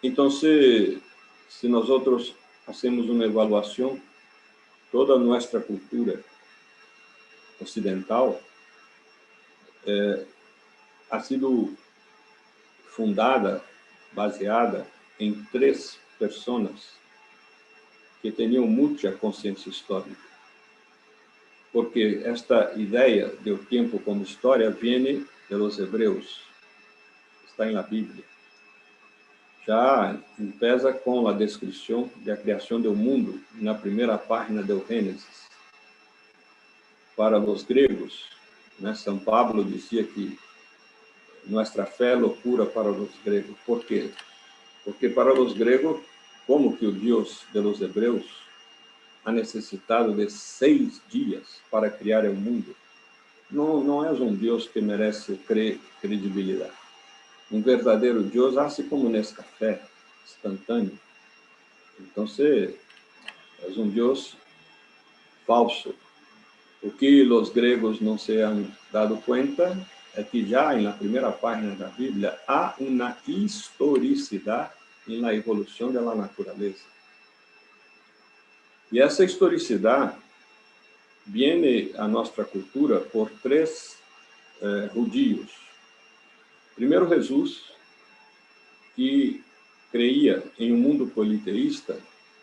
Então, se nós outros fazemos uma avaliação, toda a nossa cultura ocidental ha sido fundada, baseada em 3 pessoas que tinham muita consciência histórica. Porque esta ideia do tempo como história vem dos hebreus, está na Bíblia. Já empieza com a descrição da criação do mundo na primeira página do Gênesis. Para os gregos, São Pablo dizia que nossa fé é loucura para os gregos. Por quê? Porque para os gregos, como que o Deus de los hebreus ha necessitado de 6 dias para criar o mundo? Não é um Deus que merece credibilidade. Um verdadeiro Deus hace como Nescafé, instantâneo. Então, é um Deus falso. O que os gregos não se han dado conta é que já na primeira página da Bíblia há uma historicidade en la evolución de la naturaleza. Y esa historicidad viene a nuestra cultura por tres judíos. Primero, Jesús, que creía en un mundo politeísta,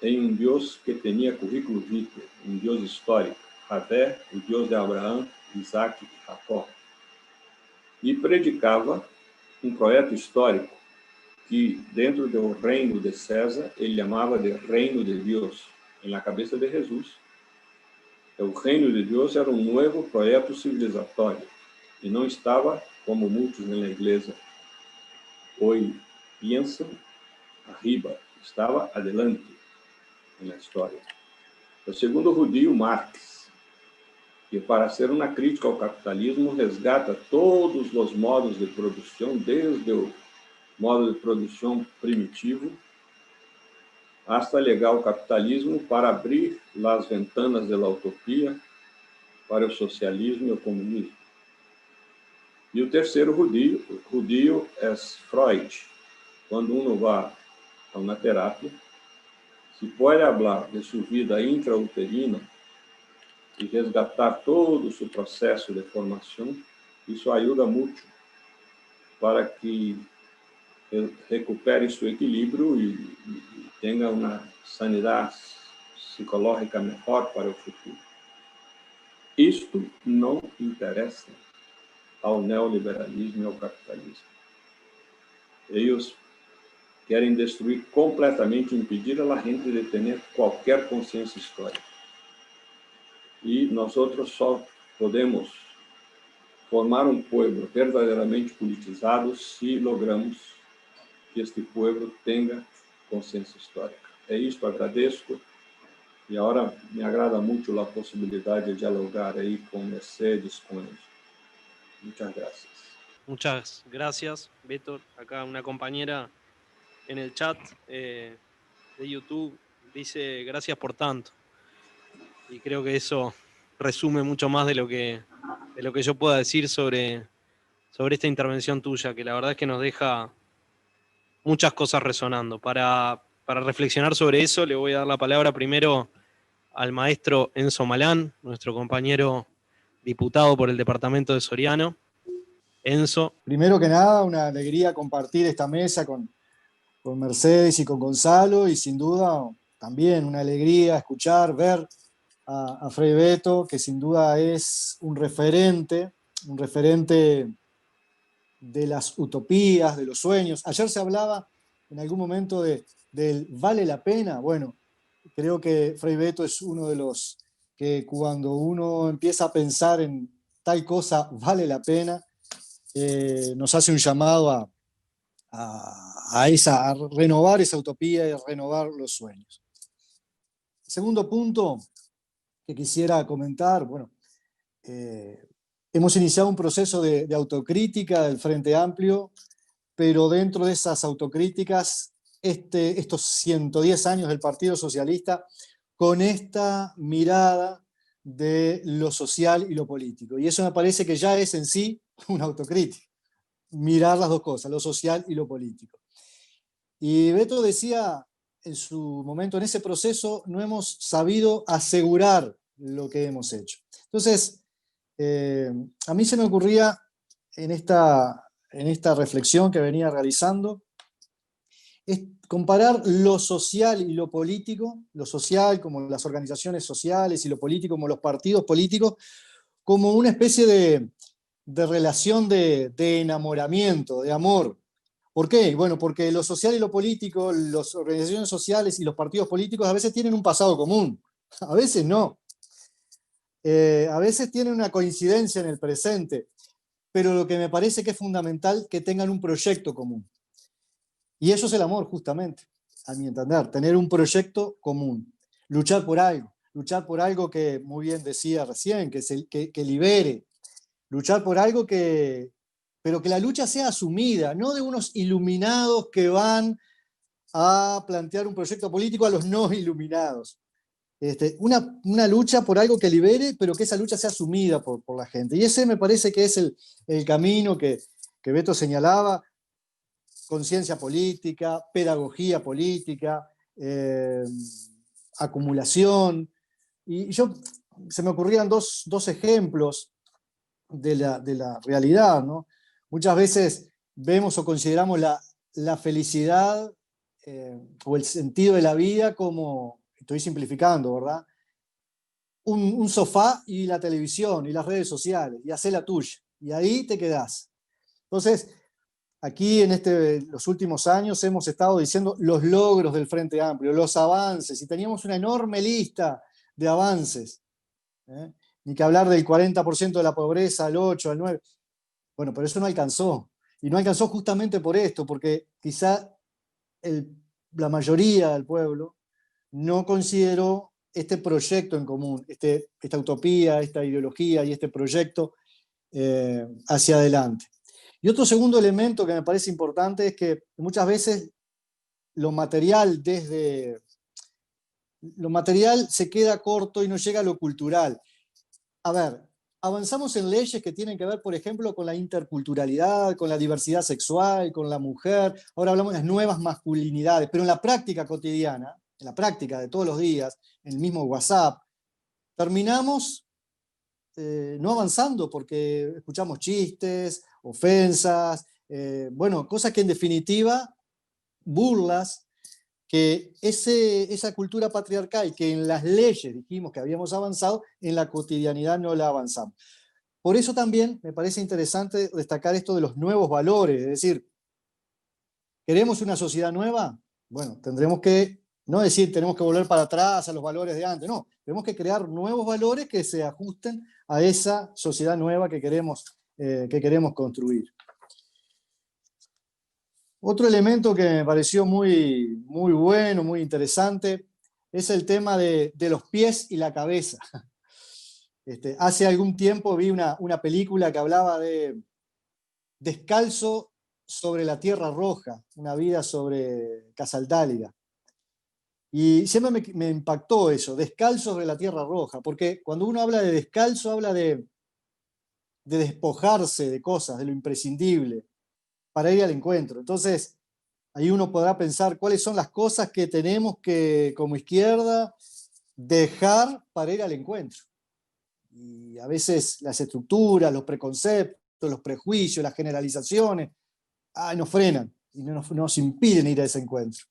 en un Dios que tenía currículo vitae, un Dios histórico, Javé, el Dios de Abraham, Isaac y Jacob. E predicava um projeto histórico que, dentro do reino de César, ele chamava de reino de Deus. Na cabeça de Jesus, o reino de Deus era um novo projeto civilizatório e não estava, como muitos na igreja hoje pensam, arriba, estava adelante na história. O segundo judío, Marx, que para ser uma crítica ao capitalismo resgata todos os modos de produção, desde o modo de produção primitivo hasta llegar ao capitalismo para abrir as ventanas da utopia para o socialismo e o comunismo. E o terceiro judío é Freud. Quando uno vai a uma terapia, se pode falar de sua vida intrauterina e resgatar todo o seu processo de formação, isso ajuda muito para que recupere seu equilíbrio e tenha uma sanidade psicológica melhor para o futuro. Isto não interessa ao neoliberalismo e ao capitalismo. Eles querem destruir completamente, impedir a gente de ter qualquer consciência histórica. E nós só podemos formar um povo verdadeiramente politizado se logramos que este povo tenha consciência histórica. É isso, agradeço. E agora me agrada muito a possibilidade de dialogar aí com Mercedes, com eles. Muchas gracias. Muchas gracias, Beto. Acá una compañera en el chat de YouTube dice gracias por tanto. Y creo que eso resume mucho más de lo que yo pueda decir sobre esta intervención tuya, que la verdad es que nos deja muchas cosas resonando. Para reflexionar sobre eso, le voy a dar la palabra primero al maestro Enzo Malán, nuestro compañero diputado por el departamento de Soriano. Enzo. Primero que nada, una alegría compartir esta mesa con Mercedes y con Gonzalo, y sin duda también una alegría escuchar, ver a Frei Beto, que sin duda es un referente de las utopías, de los sueños. Ayer se hablaba en algún momento del vale la pena. Bueno, creo que Frei Beto es uno de los que cuando uno empieza a pensar en tal cosa vale la pena, nos hace un llamado a renovar esa utopía y a renovar los sueños. El segundo punto que quisiera comentar, bueno, hemos iniciado un proceso de autocrítica del Frente Amplio, pero dentro de esas autocríticas, estos 110 años del Partido Socialista, con esta mirada de lo social y lo político. Y eso me parece que ya es en sí una autocrítica, mirar las dos cosas, lo social y lo político. Y Beto decía en su momento, en ese proceso no hemos sabido asegurar lo que hemos hecho. Entonces, a mí se me ocurría en esta reflexión que venía realizando, es comparar lo social y lo político, lo social como las organizaciones sociales y lo político como los partidos políticos, como una especie de relación de enamoramiento, de amor. ¿Por qué? Bueno, porque lo social y lo político, las organizaciones sociales y los partidos políticos a veces tienen un pasado común, a veces no. A veces tienen una coincidencia en el presente, pero lo que me parece que es fundamental que tengan un proyecto común. Y eso es el amor, justamente, a mi entender, tener un proyecto común, luchar por algo que muy bien decía recién, que libere, luchar por algo pero que la lucha sea asumida, no de unos iluminados que van a plantear un proyecto político a los no iluminados. Una lucha por algo que libere, pero que esa lucha sea asumida por la gente. Y ese me parece que es el camino que Beto señalaba, conciencia política, pedagogía política, acumulación. Y se me ocurrían dos ejemplos de la realidad, ¿no? Muchas veces vemos o consideramos la felicidad o el sentido de la vida como, estoy simplificando, ¿verdad? Un sofá y la televisión y las redes sociales, y hacé la tuya, y ahí te quedás. Entonces, aquí en los últimos años hemos estado diciendo los logros del Frente Amplio, los avances, y teníamos una enorme lista de avances. Ni que hablar del 40% de la pobreza, al 8, al 9. Bueno, pero eso no alcanzó. Y no alcanzó justamente por esto, porque quizá la mayoría del pueblo no consideró este proyecto en común, esta utopía, esta ideología y este proyecto hacia adelante. Y otro segundo elemento que me parece importante es que muchas veces lo material se queda corto y no llega a lo cultural. A ver, avanzamos en leyes que tienen que ver, por ejemplo, con la interculturalidad, con la diversidad sexual, con la mujer. Ahora hablamos de las nuevas masculinidades, pero en la práctica cotidiana, en la práctica de todos los días, en el mismo WhatsApp, terminamos no avanzando porque escuchamos chistes, ofensas, bueno, cosas que en definitiva, burlas, que esa cultura patriarcal que en las leyes dijimos que habíamos avanzado, en la cotidianidad no la avanzamos. Por eso también me parece interesante destacar esto de los nuevos valores, es decir, ¿queremos una sociedad nueva? Bueno, tendremos que, no decir tenemos que volver para atrás a los valores de antes, no, tenemos que crear nuevos valores que se ajusten a esa sociedad nueva que queremos construir. Otro elemento que me pareció muy, muy bueno, muy interesante, es el tema de los pies y la cabeza. Hace algún tiempo vi una película que hablaba de Descalzo sobre la Tierra Roja, una vida sobre Casaldálida. Y siempre me impactó eso, Descalzo sobre la Tierra Roja, porque cuando uno habla de descalzo, habla de despojarse de cosas, de lo imprescindible, para ir al encuentro. Entonces, ahí uno podrá pensar cuáles son las cosas que tenemos que, como izquierda, dejar para ir al encuentro. Y a veces las estructuras, los preconceptos, los prejuicios, las generalizaciones, nos frenan y nos impiden ir a ese encuentro.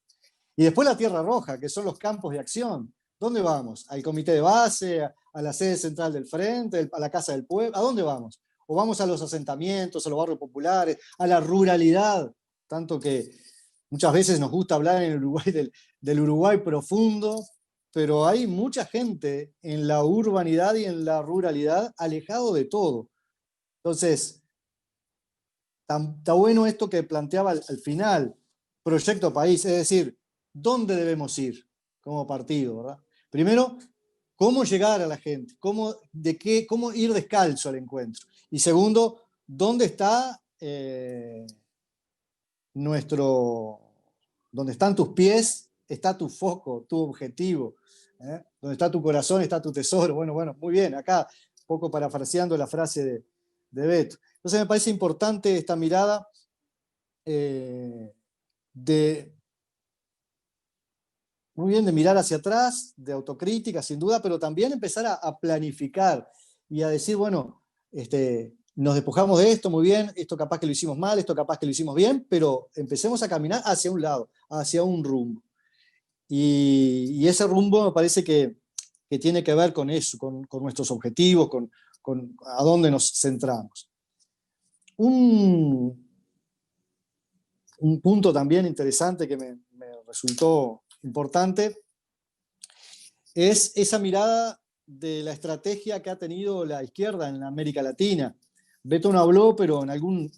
Y después la Tierra Roja, que son los campos de acción. ¿Dónde vamos? ¿Al comité de base? ¿A la sede central del Frente? ¿A la Casa del Pueblo? ¿A dónde vamos? ¿O vamos a los asentamientos, a los barrios populares, a la ruralidad? Tanto que muchas veces nos gusta hablar en el Uruguay del Uruguay profundo, pero hay mucha gente en la urbanidad y en la ruralidad alejado de todo. Entonces, está bueno esto que planteaba al final, proyecto país, es decir, ¿dónde debemos ir como partido, verdad? Primero, ¿cómo llegar a la gente? ¿Cómo ir descalzo al encuentro? Y segundo, ¿dónde está donde están tus pies, está tu foco, tu objetivo? Donde está tu corazón, está tu tesoro. Bueno, muy bien, acá, un poco parafraseando la frase de Beto. Entonces me parece importante esta mirada muy bien, de mirar hacia atrás, de autocrítica, sin duda, pero también empezar a planificar y a decir, bueno, nos despojamos de esto, muy bien, esto capaz que lo hicimos mal, esto capaz que lo hicimos bien, pero empecemos a caminar hacia un lado, hacia un rumbo. Y ese rumbo me parece que tiene que ver con eso, con nuestros objetivos, con a dónde nos centramos. Un punto también interesante que me resultó importante es esa mirada de la estrategia que ha tenido la izquierda en América Latina. Beto no habló, pero en algún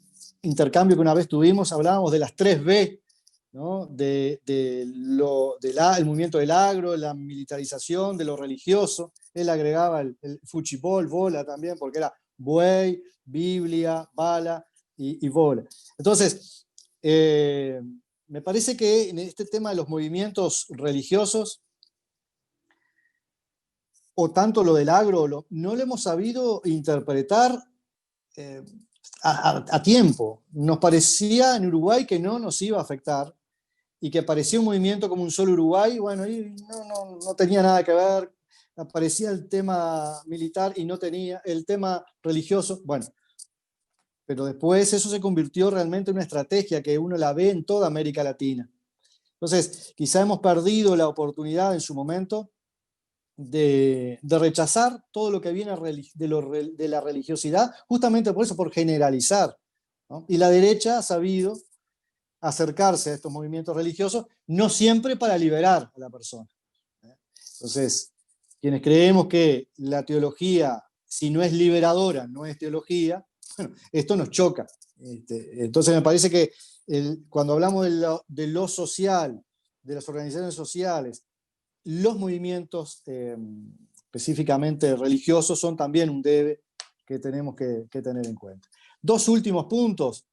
intercambio que una vez tuvimos hablábamos de las 3B, ¿no? El movimiento del agro, la militarización de lo religioso. Él agregaba el fuchibol, bola también, porque era buey, Biblia, bala y bola. Entonces, me parece que en este tema de los movimientos religiosos, o tanto lo del agro, no lo hemos sabido interpretar a tiempo. Nos parecía en Uruguay que no nos iba a afectar y que parecía un movimiento como un solo Uruguay, bueno, y no tenía nada que ver. Aparecía el tema militar y no tenía el tema religioso, bueno. Pero después eso se convirtió realmente en una estrategia que uno la ve en toda América Latina. Entonces, quizá hemos perdido la oportunidad en su momento de rechazar todo lo que viene de la religiosidad, justamente por eso, por generalizar, ¿no? Y la derecha ha sabido acercarse a estos movimientos religiosos, no siempre para liberar a la persona. Entonces, quienes creemos que la teología, si no es liberadora, no es teología, bueno, esto nos choca. Entonces me parece que cuando hablamos de lo social, de las organizaciones sociales, los movimientos específicamente religiosos son también un debe que tenemos que tener en cuenta. Dos últimos puntos.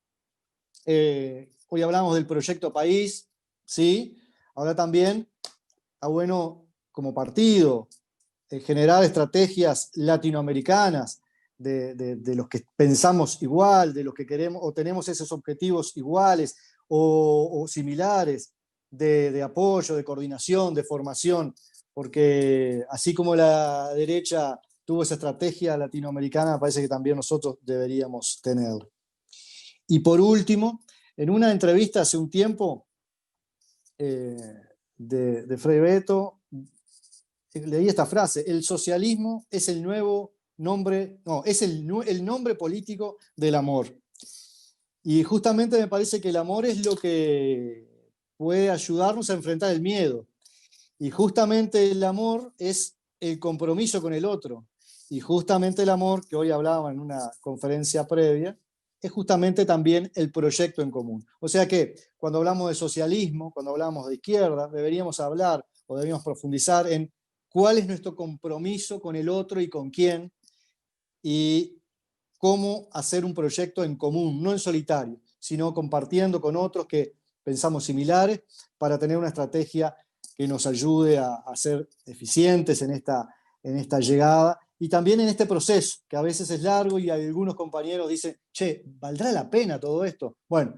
Hoy hablamos del proyecto país, ¿sí? Ahora también está bueno como partido generar estrategias latinoamericanas de los que pensamos igual, de los que queremos o tenemos esos objetivos iguales o similares de apoyo, de coordinación, de formación, porque así como la derecha tuvo esa estrategia latinoamericana, parece que también nosotros deberíamos tenerlo. Y por último, en una entrevista hace un tiempo de Frei Betto, leí esta frase: el socialismo es el nuevo nombre, no, es el nombre político del amor. Y justamente me parece que el amor es lo que puede ayudarnos a enfrentar el miedo. Y justamente el amor es el compromiso con el otro. Y justamente el amor, que hoy hablaba en una conferencia previa, es justamente también el proyecto en común. O sea que cuando hablamos de socialismo, cuando hablamos de izquierda, deberíamos hablar o deberíamos profundizar en cuál es nuestro compromiso con el otro y con quién, y cómo hacer un proyecto en común, no en solitario, sino compartiendo con otros que pensamos similares para tener una estrategia que nos ayude a ser eficientes en esta llegada y también en este proceso, que a veces es largo y algunos compañeros dicen, che, ¿valdrá la pena todo esto? Bueno,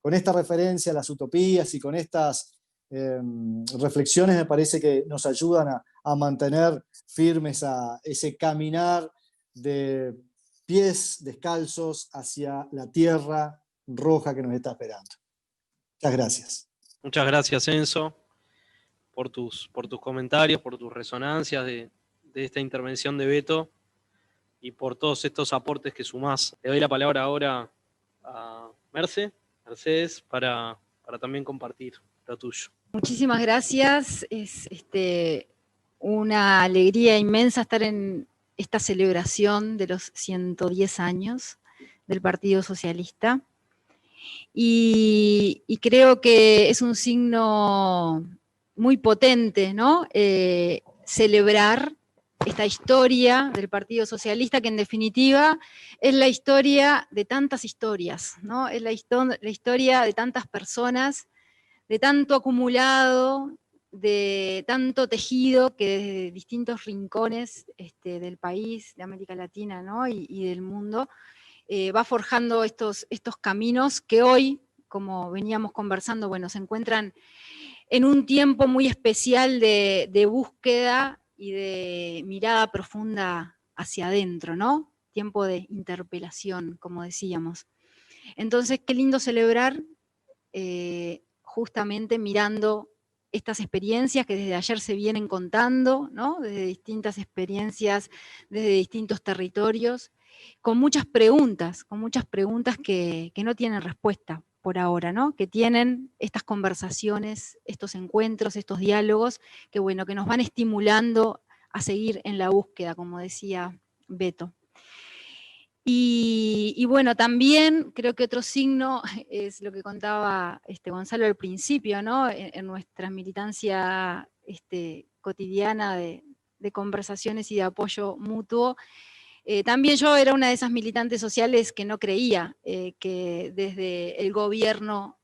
con esta referencia a las utopías y con estas reflexiones me parece que nos ayudan a mantener firmes a ese caminar de pies descalzos hacia la tierra roja que nos está esperando. Muchas gracias. Muchas gracias, Enzo, por tus comentarios, por tus resonancias de esta intervención de Betto y por todos estos aportes que sumás. Le doy la palabra ahora a Mercedes, para también compartir lo tuyo. Muchísimas gracias. Es una alegría inmensa estar en esta celebración de los 110 años del Partido Socialista. Y creo que es un signo muy potente, ¿no? Celebrar esta historia del Partido Socialista, que en definitiva es la historia de tantas historias, ¿no? Es la historia de tantas personas, de tanto acumulado, de tanto tejido que desde distintos rincones del país, de América Latina, ¿no? y del mundo, va forjando estos caminos que hoy, como veníamos conversando, bueno, se encuentran en un tiempo muy especial de búsqueda y de mirada profunda hacia adentro, ¿no? Tiempo de interpelación, como decíamos. Entonces, qué lindo celebrar justamente mirando estas experiencias que desde ayer se vienen contando, ¿no? Desde distintas experiencias, desde distintos territorios, con muchas preguntas que no tienen respuesta por ahora, ¿no? Que tienen estas conversaciones, estos encuentros, estos diálogos, que bueno, que nos van estimulando a seguir en la búsqueda, como decía Betto. Y bueno, también creo que otro signo es lo que contaba Gonzalo al principio, ¿no? En nuestra militancia cotidiana de conversaciones y de apoyo mutuo. También yo era una de esas militantes sociales que no creía que desde el gobierno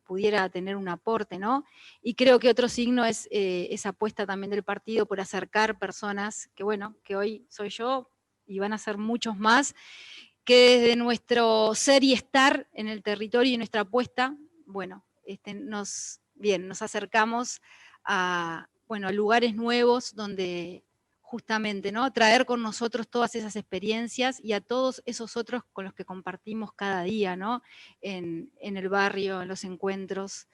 pudiera tener un aporte, ¿no? Y creo que otro signo es esa apuesta también del partido por acercar personas que, bueno, que hoy soy yo y van a ser muchos más, que desde nuestro ser y estar en el territorio y nuestra apuesta, bueno, nos acercamos a lugares nuevos donde justamente, ¿no?, traer con nosotros todas esas experiencias y a todos esos otros con los que compartimos cada día, ¿no?, en el barrio, en los encuentros,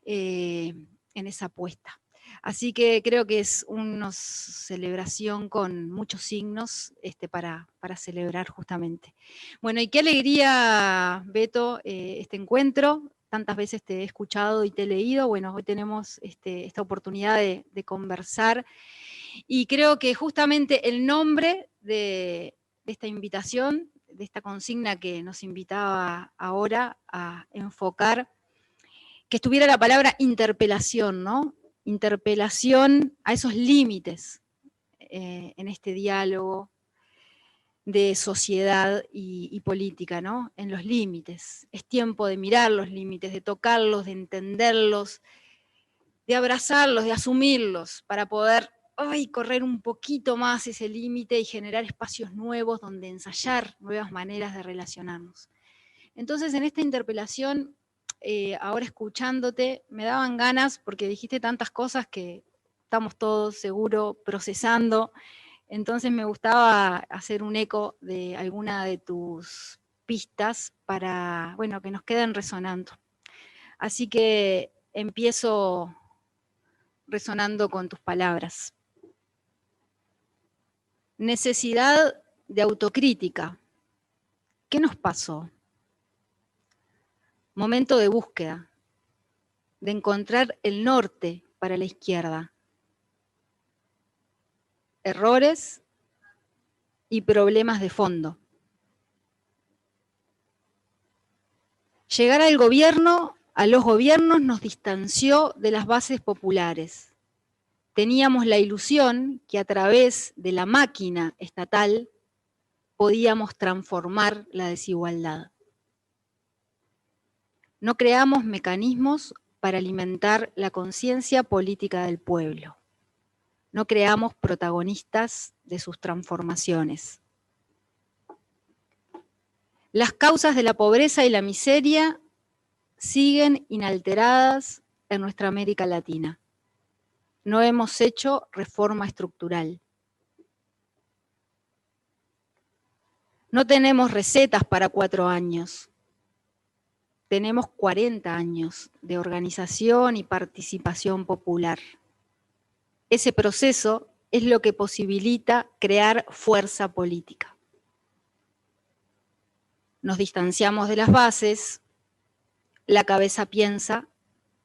en esa apuesta. Así que creo que es una celebración con muchos signos para celebrar justamente. Bueno, y qué alegría, Beto, este encuentro. Tantas veces te he escuchado y te he leído. Bueno, hoy tenemos esta oportunidad de conversar. Y creo que justamente el nombre de esta invitación, de esta consigna que nos invitaba ahora a enfocar, que estuviera la palabra interpelación, ¿no? Interpelación a esos límites en este diálogo de sociedad y política, ¿no? En los límites. Es tiempo de mirar los límites, de tocarlos, de entenderlos, de abrazarlos, de asumirlos, para poder correr un poquito más ese límite y generar espacios nuevos donde ensayar nuevas maneras de relacionarnos. Entonces, en esta interpelación, ahora escuchándote, me daban ganas, porque dijiste tantas cosas que estamos todos seguro procesando, entonces me gustaba hacer un eco de alguna de tus pistas para, bueno, que nos queden resonando. Así que empiezo resonando con tus palabras. Necesidad de autocrítica. ¿Qué nos pasó? Momento de búsqueda, de encontrar el norte para la izquierda. Errores y problemas de fondo. Llegar al gobierno, a los gobiernos, nos distanció de las bases populares. Teníamos la ilusión que a través de la máquina estatal podíamos transformar la desigualdad. No creamos mecanismos para alimentar la conciencia política del pueblo. No creamos protagonistas de sus transformaciones. Las causas de la pobreza y la miseria siguen inalteradas en nuestra América Latina. No hemos hecho reforma estructural. No tenemos recetas para 4 años. Tenemos 40 años de organización y participación popular. Ese proceso es lo que posibilita crear fuerza política. Nos distanciamos de las bases, la cabeza piensa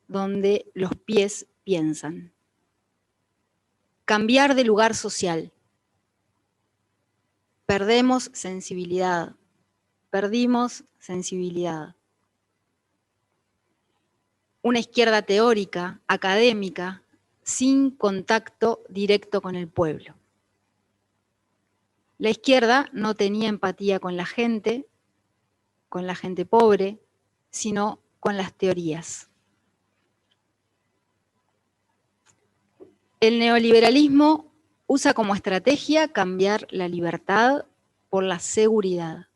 donde los pies piensan. Cambiar de lugar social. Perdemos sensibilidad, perdimos sensibilidad. Una izquierda teórica, académica, sin contacto directo con el pueblo. La izquierda no tenía empatía con la gente pobre, sino con las teorías. El neoliberalismo usa como estrategia cambiar la libertad por la seguridad.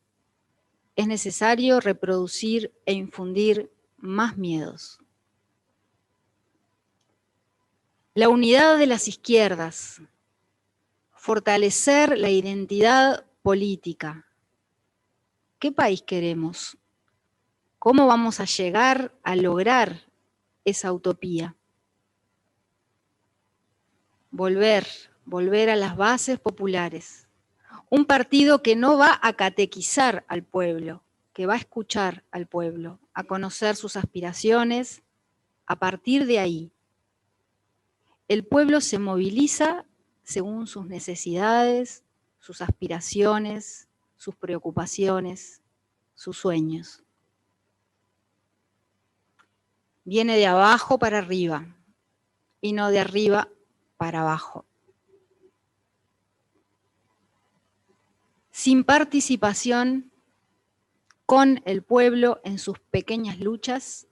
Es necesario reproducir e infundir más miedos. La unidad de las izquierdas, fortalecer la identidad política. ¿Qué país queremos? ¿Cómo vamos a llegar a lograr esa utopía? Volver a las bases populares. Un partido que no va a catequizar al pueblo, que va a escuchar al pueblo, a conocer sus aspiraciones, a partir de ahí. El pueblo se moviliza según sus necesidades, sus aspiraciones, sus preocupaciones, sus sueños. Viene de abajo para arriba y no de arriba para abajo. Sin participación con el pueblo en sus pequeñas luchas,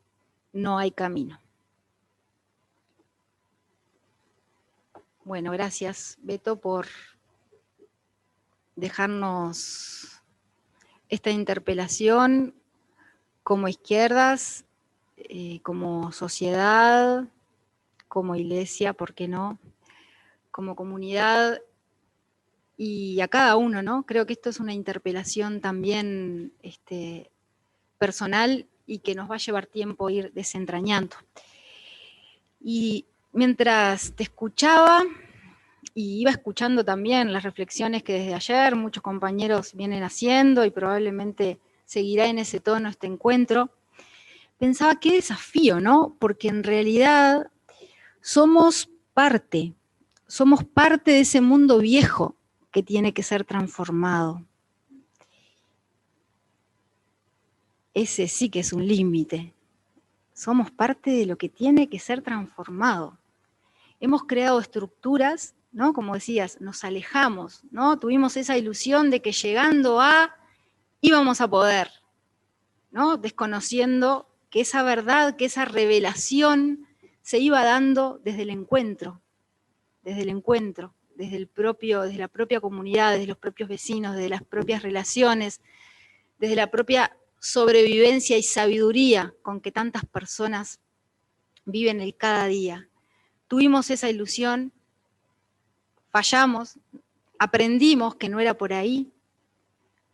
no hay camino. Bueno, gracias, Beto, por dejarnos esta interpelación como izquierdas, como sociedad, como iglesia, ¿por qué no? Como comunidad, y a cada uno, ¿no? Creo que esto es una interpelación también personal y que nos va a llevar tiempo ir desentrañando. Y mientras te escuchaba, y iba escuchando también las reflexiones que desde ayer muchos compañeros vienen haciendo, y probablemente seguirá en ese tono este encuentro, pensaba qué desafío, ¿no? Porque en realidad somos parte de ese mundo viejo que tiene que ser transformado. Ese sí que es un límite. Somos parte de lo que tiene que ser transformado. Hemos creado estructuras, ¿no? Como decías, nos alejamos, ¿no? Tuvimos esa ilusión de que llegando a íbamos a poder, ¿no? Desconociendo que esa verdad, que esa revelación se iba dando desde el encuentro, desde la propia comunidad, desde los propios vecinos, desde las propias relaciones, desde la propia sobrevivencia y sabiduría con que tantas personas viven el cada día. Tuvimos esa ilusión, fallamos, aprendimos que no era por ahí,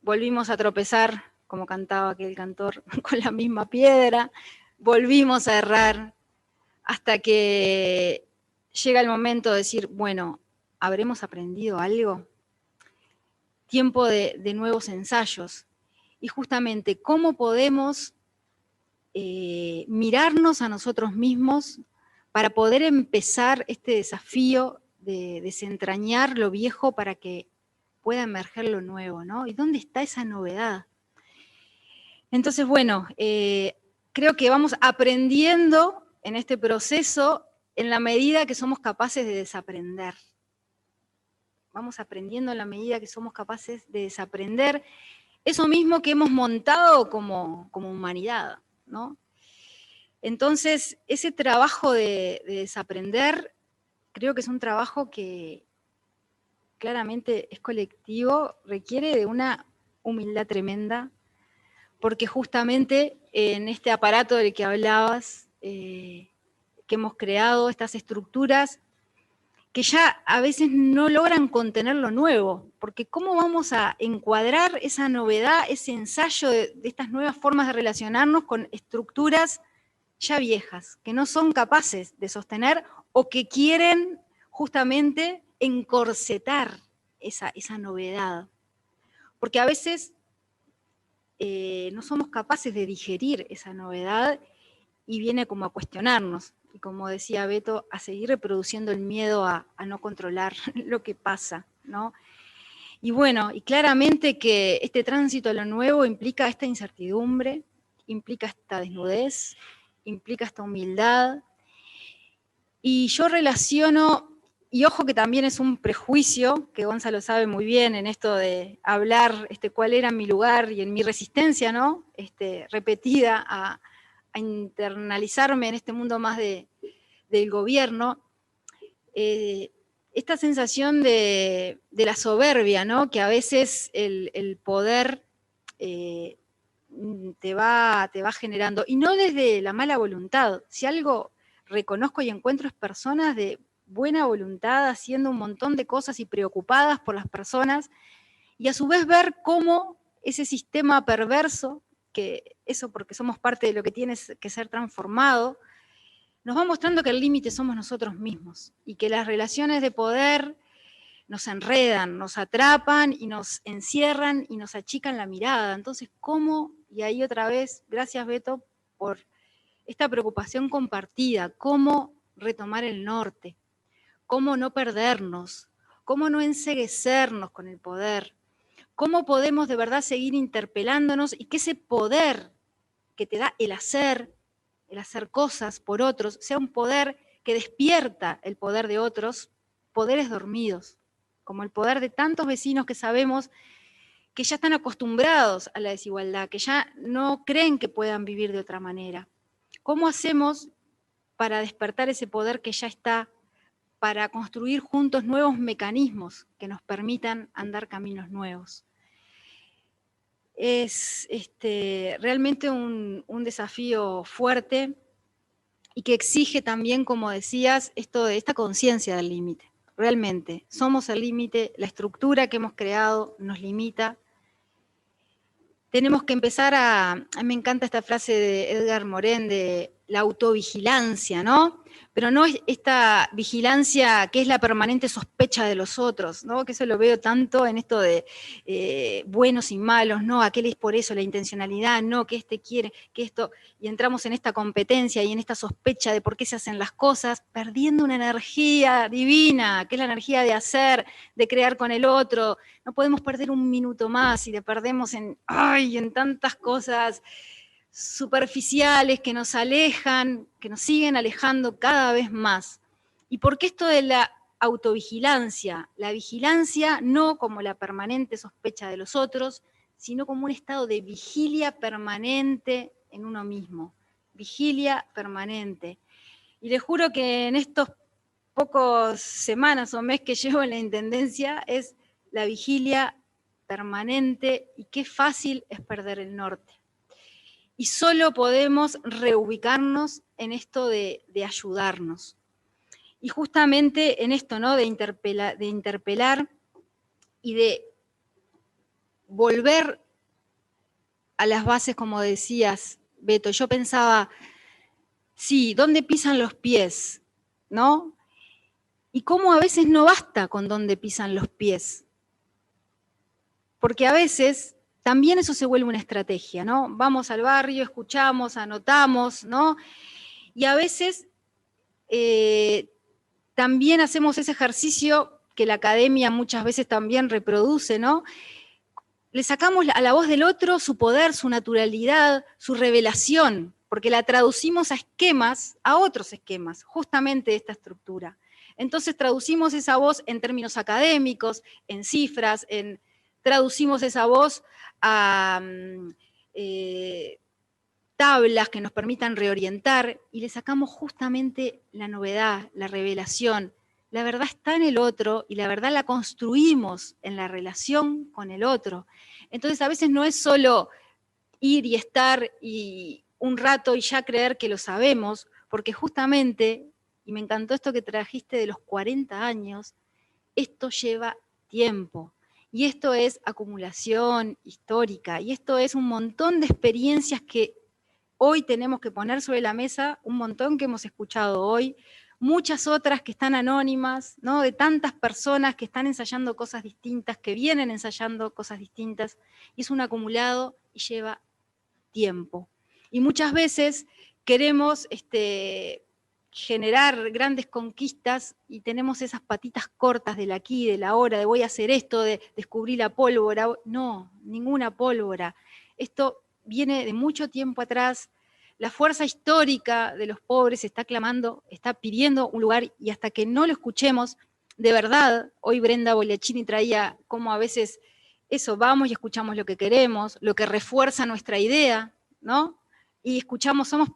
volvimos a tropezar, como cantaba aquel cantor, con la misma piedra, volvimos a errar, hasta que llega el momento de decir, bueno, ¿habremos aprendido algo? Tiempo de nuevos ensayos. Y justamente, ¿cómo podemos mirarnos a nosotros mismos para poder empezar este desafío de desentrañar lo viejo para que pueda emerger lo nuevo, ¿no? ¿Y dónde está esa novedad? Entonces, bueno, creo que vamos aprendiendo en este proceso en la medida que somos capaces de desaprender. Vamos aprendiendo en la medida que somos capaces de desaprender eso mismo que hemos montado como humanidad, ¿no? Entonces, ese trabajo de desaprender, creo que es un trabajo que claramente es colectivo, requiere de una humildad tremenda, porque justamente en este aparato del que hablabas, que hemos creado, estas estructuras, que ya a veces no logran contener lo nuevo, porque ¿cómo vamos a encuadrar esa novedad, ese ensayo de estas nuevas formas de relacionarnos con estructuras ya viejas, que no son capaces de sostener o que quieren justamente encorsetar esa novedad? Porque a veces no somos capaces de digerir esa novedad y viene como a cuestionarnos, y como decía Beto, a seguir reproduciendo el miedo a no controlar lo que pasa, ¿no? Y bueno, y claramente que este tránsito a lo nuevo implica esta incertidumbre, implica esta desnudez, implica esta humildad, y yo relaciono, y ojo que también es un prejuicio, que Gonzalo sabe muy bien en esto de hablar cuál era mi lugar y en mi resistencia, ¿no? Repetida a internalizarme en este mundo más del gobierno, esta sensación de la soberbia, ¿no? Que a veces el poder te va generando, y no desde la mala voluntad. Si algo reconozco y encuentro es personas de buena voluntad haciendo un montón de cosas y preocupadas por las personas, y a su vez ver cómo ese sistema perverso, que eso porque somos parte de lo que tiene que ser transformado, nos va mostrando que el límite somos nosotros mismos, y que las relaciones de poder nos enredan, nos atrapan y nos encierran y nos achican la mirada. Entonces, ¿cómo? Y ahí otra vez, gracias Beto por esta preocupación compartida, ¿cómo retomar el norte? ¿Cómo no perdernos? ¿Cómo no enceguecernos con el poder? ¿Cómo podemos de verdad seguir interpelándonos y que ese poder que te da el hacer cosas por otros, sea un poder que despierta el poder de otros, poderes dormidos, como el poder de tantos vecinos que sabemos que ya están acostumbrados a la desigualdad, que ya no creen que puedan vivir de otra manera? ¿Cómo hacemos para despertar ese poder que ya está, para construir juntos nuevos mecanismos que nos permitan andar caminos nuevos? es realmente un desafío fuerte y que exige también, como decías, esta conciencia del límite. Realmente, somos el límite, la estructura que hemos creado nos limita. Tenemos que empezar a mí me encanta esta frase de Edgar Morin de la autovigilancia, ¿no? Pero no es esta vigilancia que es la permanente sospecha de los otros, ¿no? Que eso lo veo tanto en esto de buenos y malos, ¿no? Aquel es por eso, la intencionalidad, no, que este quiere, que esto, y entramos en esta competencia y en esta sospecha de por qué se hacen las cosas, perdiendo una energía divina, que es la energía de hacer, de crear con el otro. No podemos perder un minuto más y le perdemos en tantas cosas superficiales que nos alejan, que nos siguen alejando cada vez más. ¿Y por qué esto de la autovigilancia? La vigilancia no como la permanente sospecha de los otros, sino como un estado de vigilia permanente en uno mismo. Vigilia permanente. Y les juro que en estos pocos semanas o mes que llevo en la Intendencia es la vigilia permanente y qué fácil es perder el norte. Y solo podemos reubicarnos en esto de ayudarnos. Y justamente en esto, ¿no? De interpelar y de volver a las bases, como decías, Beto. Yo pensaba, sí, ¿dónde pisan los pies? ¿No? Y cómo a veces no basta con dónde pisan los pies. Porque a veces también eso se vuelve una estrategia, ¿no? Vamos al barrio, escuchamos, anotamos, ¿no? Y a veces también hacemos ese ejercicio que la academia muchas veces también reproduce, ¿no? Le sacamos a la voz del otro su poder, su naturalidad, su revelación, porque la traducimos a esquemas, a otros esquemas, justamente de esta estructura. Entonces traducimos esa voz en términos académicos, en cifras, traducimos esa voz a tablas que nos permitan reorientar y le sacamos justamente la novedad, la revelación. La verdad está en el otro y la verdad la construimos en la relación con el otro. Entonces a veces no es solo ir y estar y un rato y ya creer que lo sabemos, porque justamente, y me encantó esto que trajiste de los 40 años, esto lleva tiempo. Y esto es acumulación histórica, y esto es un montón de experiencias que hoy tenemos que poner sobre la mesa, un montón que hemos escuchado hoy, muchas otras que están anónimas, ¿no? De tantas personas que están ensayando cosas distintas, que vienen ensayando cosas distintas, y es un acumulado y lleva tiempo. Y muchas veces queremos generar grandes conquistas y tenemos esas patitas cortas del aquí, del ahora, de voy a hacer esto, de descubrir la pólvora. No, ninguna pólvora. Esto viene de mucho tiempo atrás. La fuerza histórica de los pobres está clamando, está pidiendo un lugar, y hasta que no lo escuchemos, de verdad, hoy Brenda Bogliacchini traía como a veces eso, vamos y escuchamos lo que queremos, lo que refuerza nuestra idea, ¿no? Y escuchamos, somos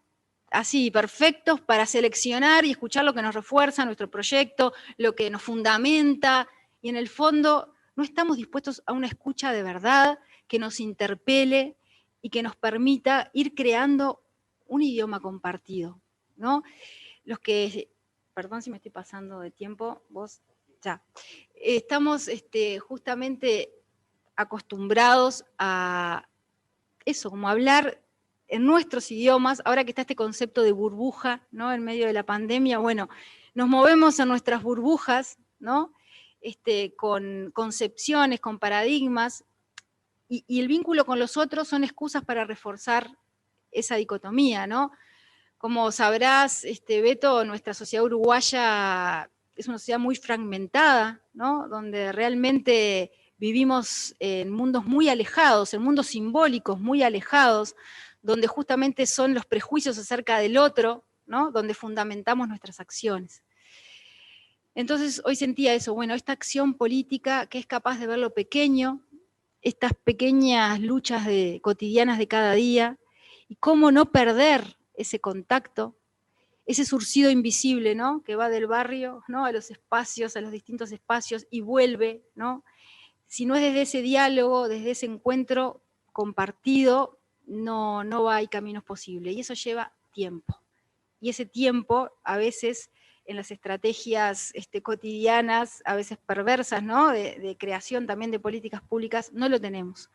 así, perfectos para seleccionar y escuchar lo que nos refuerza nuestro proyecto, lo que nos fundamenta, y en el fondo no estamos dispuestos a una escucha de verdad que nos interpele y que nos permita ir creando un idioma compartido, ¿no? Los que, perdón si me estoy pasando de tiempo, vos ya. Estamos justamente acostumbrados a eso, como hablar en nuestros idiomas, ahora que está este concepto de burbuja, ¿no? En medio de la pandemia, bueno, nos movemos en nuestras burbujas, ¿no? Con concepciones, con paradigmas, y el vínculo con los otros son excusas para reforzar esa dicotomía, ¿no? Como sabrás, Beto, nuestra sociedad uruguaya es una sociedad muy fragmentada, ¿no? Donde realmente vivimos en mundos muy alejados, en mundos simbólicos muy alejados, donde justamente son los prejuicios acerca del otro, ¿no? Donde fundamentamos nuestras acciones. Entonces hoy sentía eso, bueno, esta acción política que es capaz de ver lo pequeño, estas pequeñas luchas cotidianas de cada día, y cómo no perder ese contacto, ese surcido invisible, ¿no? Que va del barrio, ¿no? A los espacios, a los distintos espacios, y vuelve, ¿no? Si no es desde ese diálogo, desde ese encuentro, compartido, no hay caminos posibles, y eso lleva tiempo. Y ese tiempo, a veces, en las estrategias cotidianas, a veces perversas, ¿no? de creación también de políticas públicas, no lo tenemos.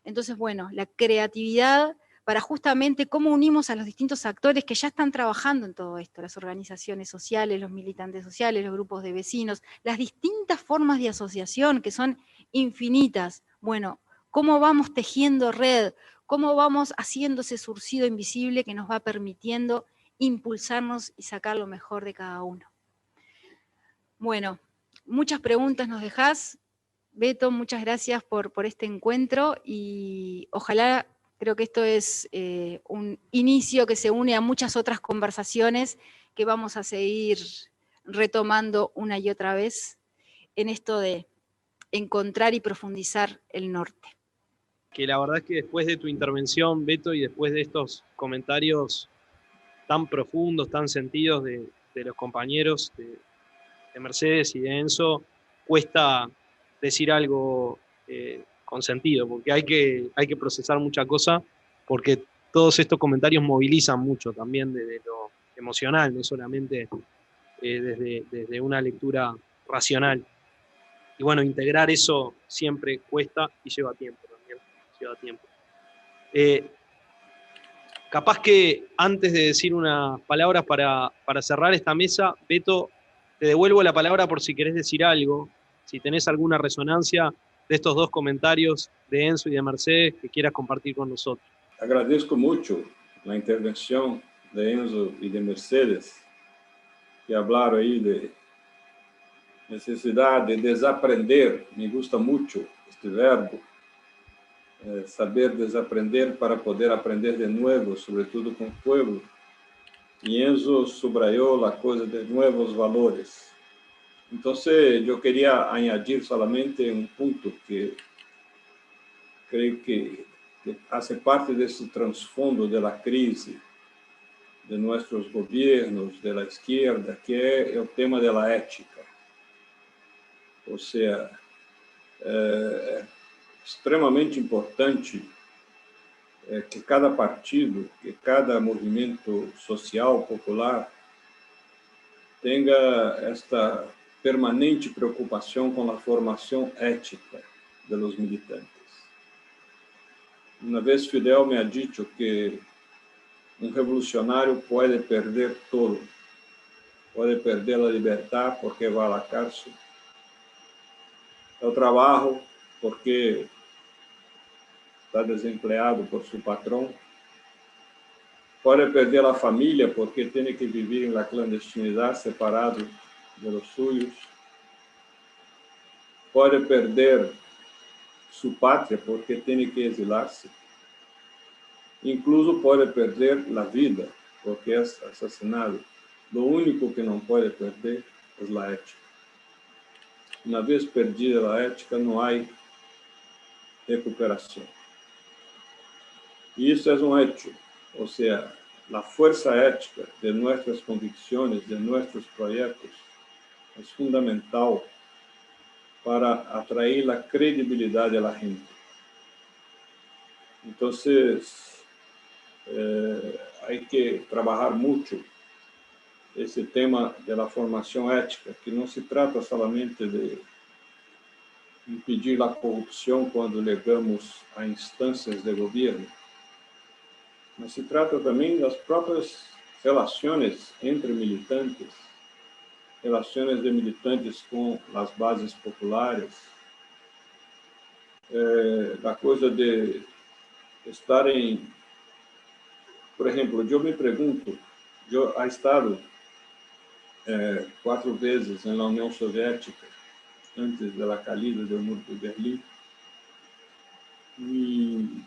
Entonces, bueno, la creatividad para justamente cómo unimos a los distintos actores que ya están trabajando en todo esto, las organizaciones sociales, los militantes sociales, los grupos de vecinos, las distintas formas de asociación que son infinitas. Bueno, cómo vamos tejiendo red, cómo vamos haciendo ese surcido invisible que nos va permitiendo impulsarnos y sacar lo mejor de cada uno. Bueno, muchas preguntas nos dejás. Beto, muchas gracias por este encuentro y ojalá, creo que esto es un inicio que se une a muchas otras conversaciones que vamos a seguir retomando una y otra vez en esto de encontrar y profundizar el norte. Que la verdad es que después de tu intervención, Beto, y después de estos comentarios tan profundos, tan sentidos de los compañeros de Mercedes y de Enzo, cuesta decir algo con sentido, porque hay que procesar mucha cosa, porque todos estos comentarios movilizan mucho también desde lo emocional, no solamente desde una lectura racional. Y bueno, integrar eso siempre cuesta y lleva tiempo también, lleva tiempo. Capaz que antes de decir unas palabras para cerrar esta mesa, Beto, te devuelvo la palabra por si querés decir algo, si tenés alguna resonancia de estos dos comentarios de Enzo y de Mercedes que quieras compartir con nosotros. Agradezco mucho la intervención de Enzo y de Mercedes, que hablaron ahí de necesidad de desaprender. Me gusta mucho este verbo, saber desaprender para poder aprender de nuevo, sobretudo com o pueblo. E Enzo subrayou a coisa de novos valores. Então, eu queria añadir solamente um ponto que creio que faz parte desse transfundo da crise de nossos governos, da esquerda, que é o tema da ética. Ou seja, é extremamente importante que cada partido, que cada movimento social, popular, tenha esta permanente preocupação com a formação ética de los militantes. Uma vez Fidel me ha dicho que um revolucionário pode perder todo, pode perder a liberdade porque vai à cárcel, o trabalho porque está desempregado por seu patrão, pode perder a família porque tem que viver na clandestinidade, separado de los suyos, pode perder sua pátria porque tem que exilar-se, incluso pode perder a vida porque é assassinado. Lo único que não pode perder é a ética. Uma vez perdida a ética, não há recuperação. E isso é um hecho, ou seja, a força ética de nossas convicções, de nossos projetos, é fundamental para atrair a credibilidade da gente. Então, há que trabalhar muito esse tema da formação ética, que não se trata somente de impedir a corrupção quando chegamos a instâncias de governo, mas se trata também das próprias relações entre militantes, relações de militantes com as bases populares, da coisa de estarem, por exemplo, eu me pergunto, eu he estado 4 vezes na União Soviética antes da caída do muro de Berlim, e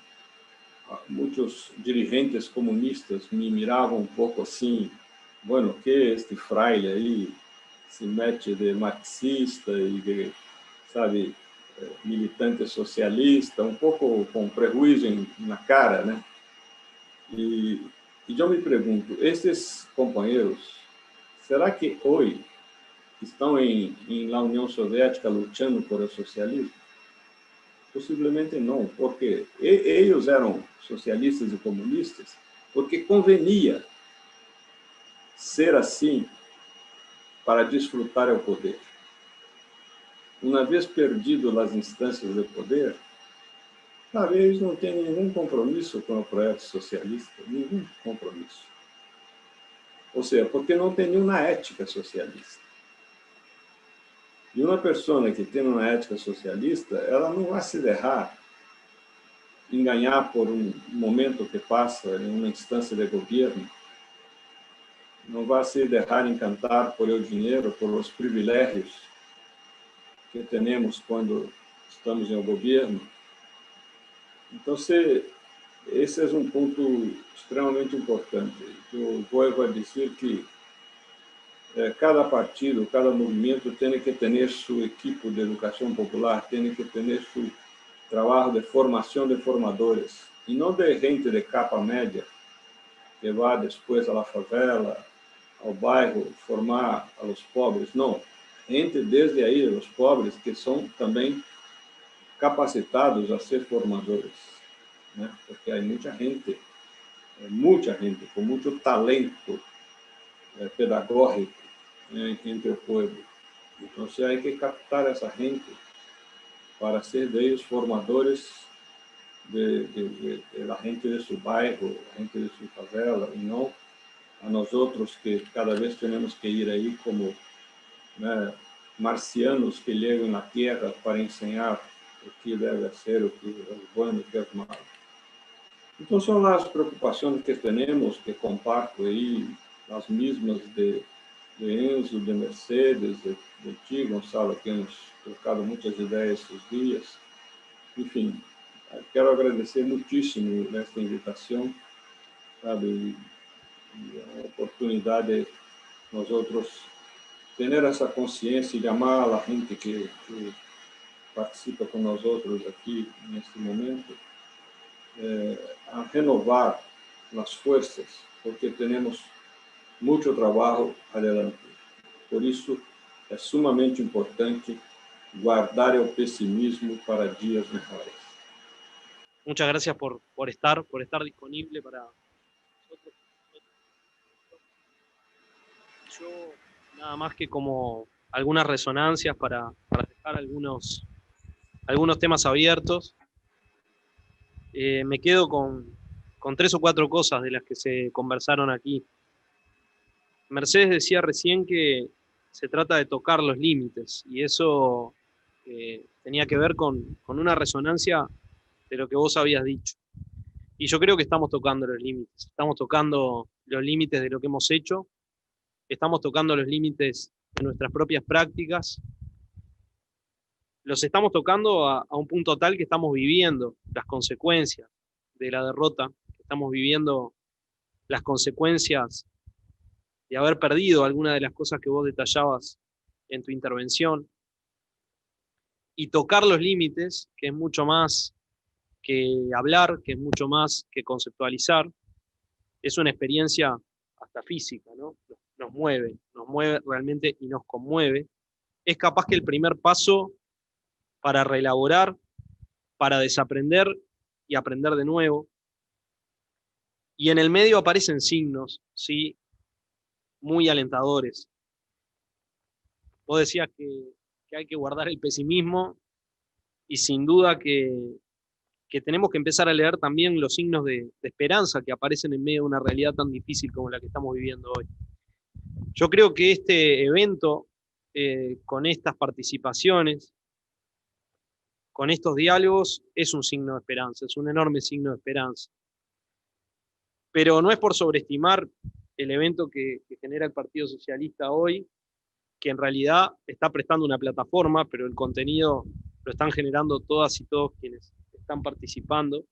muitos dirigentes comunistas me miravam um pouco assim, bueno, que este fraile aí se mete de marxista e de, sabe, militante socialista, um pouco com prejuízo na cara, né? E eu me pergunto, esses companheiros, será que hoje estão na União Soviética lutando por o socialismo? Possivelmente não, porque eles eram socialistas e comunistas porque convenia ser assim para desfrutar o poder. Uma vez perdido as instâncias de poder, eles não têm nenhum compromisso com o projeto socialista, nenhum compromisso. Ou seja, porque não tem nenhuma ética socialista. E uma pessoa que tem uma ética socialista, ela não vai se deixar enganar por um momento que passa em uma instância de governo, não vai se deixar encantar por o dinheiro, por os privilégios que temos quando estamos em governo. Então, esse é um ponto extremamente importante. Eu vou dizer que cada partido, cada movimento tem que ter sua equipe de educação popular, tem que ter seu trabalho de formação de formadores, e não de gente de capa média que vai depois à favela, ao bairro, formar a los pobres. Não, gente desde aí, os pobres, que são também capacitados a ser formadores, né? Porque há muita gente com muito talento pedagógico, né, entre o povo. Então, há que captar essa gente para ser deles formadores da gente de seu bairro, a gente de sua favela, e não a nós outros que cada vez temos que ir aí como, né, marcianos que chegam na Terra para ensinar o que deve ser, o que é bom e o que é mal. Então, são as preocupações que temos, que comparto aí, as mesmas de Enzo, de Mercedes, de ti, Gonçalo, que temos trocado muitas ideias esses dias. Enfim, quero agradecer muitíssimo nesta invitação, sabe, e a oportunidade de nós outros ter essa consciência de amar a gente que participa com nós outros aqui neste momento, a renovar as forças, porque temos muito trabalho adelante. Por isso, é sumamente importante guardar o pessimismo para dias melhores. Muchas gracias por estar disponible para nosotros. Yo, nada más que como algunas resonancias para dejar algunos temas abiertos. Me quedo con 3 o 4 cosas de las que se conversaron aquí. Mercedes decía recién que se trata de tocar los límites, y eso tenía que ver con una resonancia de lo que vos habías dicho. Y yo creo que estamos tocando los límites. Estamos tocando los límites de lo que hemos hecho, estamos tocando los límites de nuestras propias prácticas, los estamos tocando a un punto tal que estamos viviendo las consecuencias de la derrota, que estamos viviendo las consecuencias de haber perdido alguna de las cosas que vos detallabas en tu intervención. Y tocar los límites, que es mucho más que hablar, que es mucho más que conceptualizar, es una experiencia hasta física, ¿no? Nos mueve realmente y nos conmueve. Es capaz que el primer paso para reelaborar, para desaprender y aprender de nuevo. Y en el medio aparecen signos, ¿sí?, muy alentadores. Vos decías que hay que guardar el pesimismo, y sin duda que tenemos que empezar a leer también los signos de esperanza que aparecen en medio de una realidad tan difícil como la que estamos viviendo hoy. Yo creo que este evento, con estas participaciones, con estos diálogos, es un signo de esperanza, es un enorme signo de esperanza. Pero no es por sobreestimar el evento que genera el Partido Socialista hoy, que en realidad está prestando una plataforma, pero el contenido lo están generando todas y todos quienes están participando,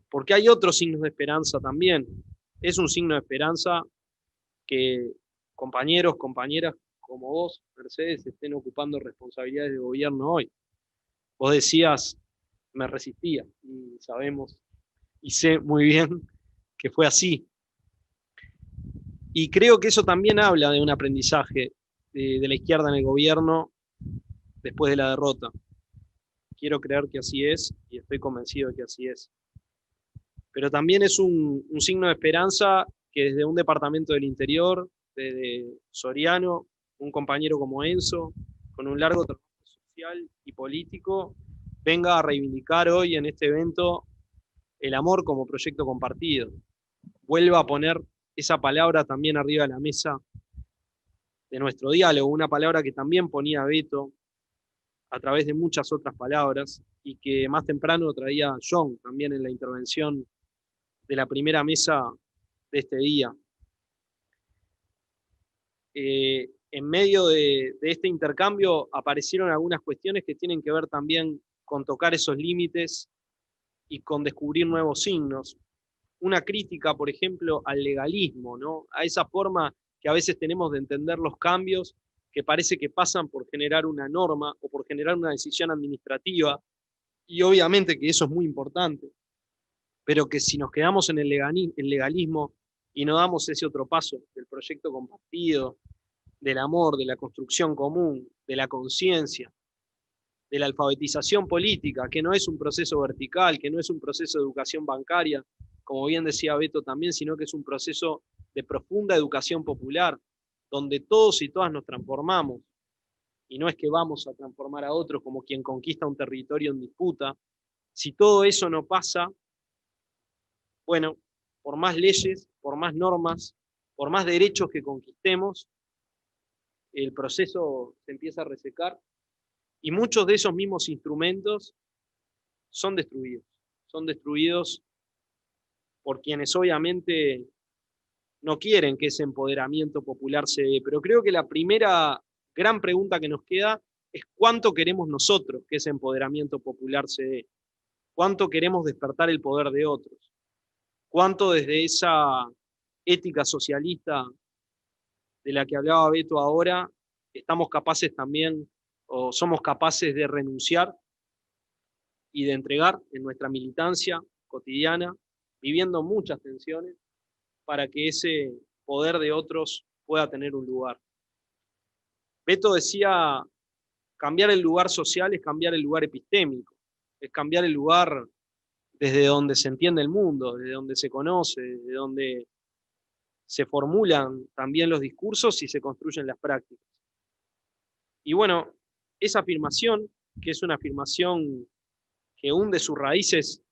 porque hay otros signos de esperanza también. Es un signo de esperanza que compañeros, compañeras como vos, Mercedes, estén ocupando responsabilidades de gobierno hoy. Vos decías, me resistía, y sabemos, y sé muy bien que fue así. Y creo que eso también habla de un aprendizaje de la izquierda en el gobierno después de la derrota. quiero creer que así es y estoy convencido de que así es. Pero también es un signo de esperanza que desde un departamento del interior, desde Soriano, un compañero como Enzo, con un largo trabajo social y político, venga a reivindicar hoy en este evento el amor como proyecto compartido. Vuelva a poner esa palabra también arriba de la mesa de nuestro diálogo, una palabra que también ponía Beto a través de muchas otras palabras y que más temprano traía John también en la intervención de la primera mesa de este día. En medio de este intercambio aparecieron algunas cuestiones que tienen que ver también con tocar esos límites y con descubrir nuevos signos. Una crítica, por ejemplo, al legalismo, ¿no? A esa forma que a veces tenemos de entender los cambios que parece que pasan por generar una norma o por generar una decisión administrativa, y obviamente que eso es muy importante, pero que si nos quedamos en el legalismo y no damos ese otro paso del proyecto compartido, del amor, de la construcción común, de la conciencia, de la alfabetización política, que no es un proceso vertical, que no es un proceso de educación bancaria, como bien decía Beto también, sino que es un proceso de profunda educación popular, donde todos y todas nos transformamos, y no es que vamos a transformar a otros como quien conquista un territorio en disputa. Si todo eso no pasa, bueno, por más leyes, por más normas, por más derechos que conquistemos, el proceso se empieza a resecar y muchos de esos mismos instrumentos son destruidos por quienes obviamente no quieren que ese empoderamiento popular se dé. Pero creo que la primera gran pregunta que nos queda es cuánto queremos nosotros que ese empoderamiento popular se dé, cuánto queremos despertar el poder de otros, cuánto desde esa ética socialista de la que hablaba Beto ahora, estamos capaces también, o somos capaces de renunciar y de entregar en nuestra militancia cotidiana, viviendo muchas tensiones, para que ese poder de otros pueda tener un lugar. Beto decía, cambiar el lugar social es cambiar el lugar epistémico, es cambiar el lugar desde donde se entiende el mundo, desde donde se conoce, desde donde se formulan también los discursos y se construyen las prácticas. Y bueno, esa afirmación, que es una afirmación que hunde sus raíces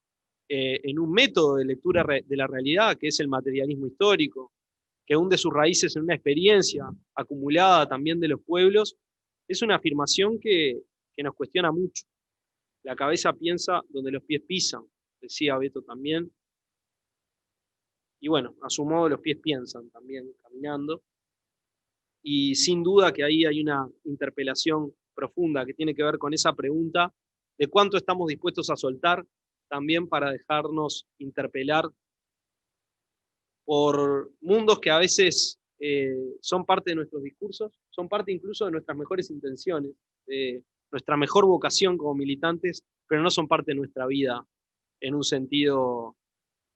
en un método de lectura de la realidad, que es el materialismo histórico, que hunde sus raíces en una experiencia acumulada también de los pueblos, es una afirmación que nos cuestiona mucho. La cabeza piensa donde los pies pisan, decía Beto también. Y bueno, a su modo los pies piensan también caminando. Y sin duda que ahí hay una interpelación profunda que tiene que ver con esa pregunta de cuánto estamos dispuestos a soltar también para dejarnos interpelar por mundos que a veces son parte de nuestros discursos, son parte incluso de nuestras mejores intenciones, de nuestra mejor vocación como militantes, pero no son parte de nuestra vida en un sentido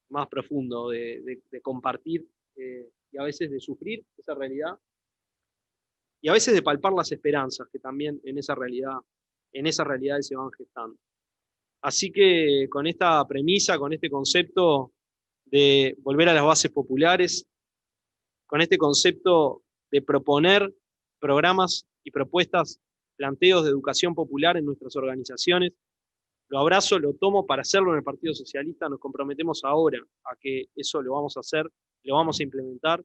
más profundo de compartir y a veces de sufrir esa realidad y a veces de palpar las esperanzas que también en esa realidad se van gestando. Así que con esta premisa, con este concepto de volver a las bases populares, con este concepto de proponer programas y propuestas, planteos de educación popular en nuestras organizaciones, lo abrazo, lo tomo para hacerlo en el Partido Socialista, nos comprometemos ahora a que eso lo vamos a hacer, lo vamos a implementar.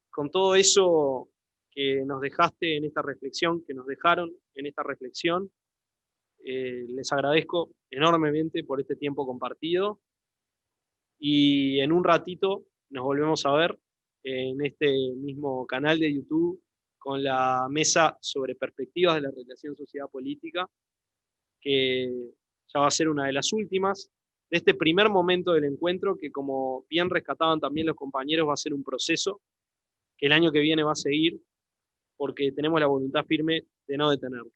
Con todo eso que nos dejaste en esta reflexión, que nos dejaron en esta reflexión, les agradezco enormemente por este tiempo compartido y en un ratito nos volvemos a ver en este mismo canal de YouTube con la mesa sobre perspectivas de la relación sociedad-política, que ya va a ser una de las últimas de este primer momento del encuentro, que como bien rescataban también los compañeros, va a ser un proceso que el año que viene va a seguir, porque tenemos la voluntad firme de no detenerlo.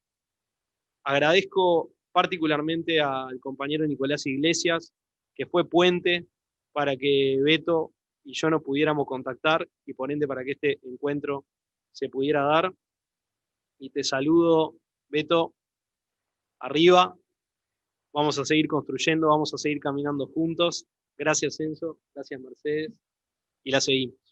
Agradezco particularmente al compañero Nicolás Iglesias, que fue puente para que Beto y yo nos pudiéramos contactar y por ende para que este encuentro se pudiera dar. Y te saludo, Beto, arriba, vamos a seguir construyendo, vamos a seguir caminando juntos. Gracias, Enzo, gracias, Mercedes, y la seguimos.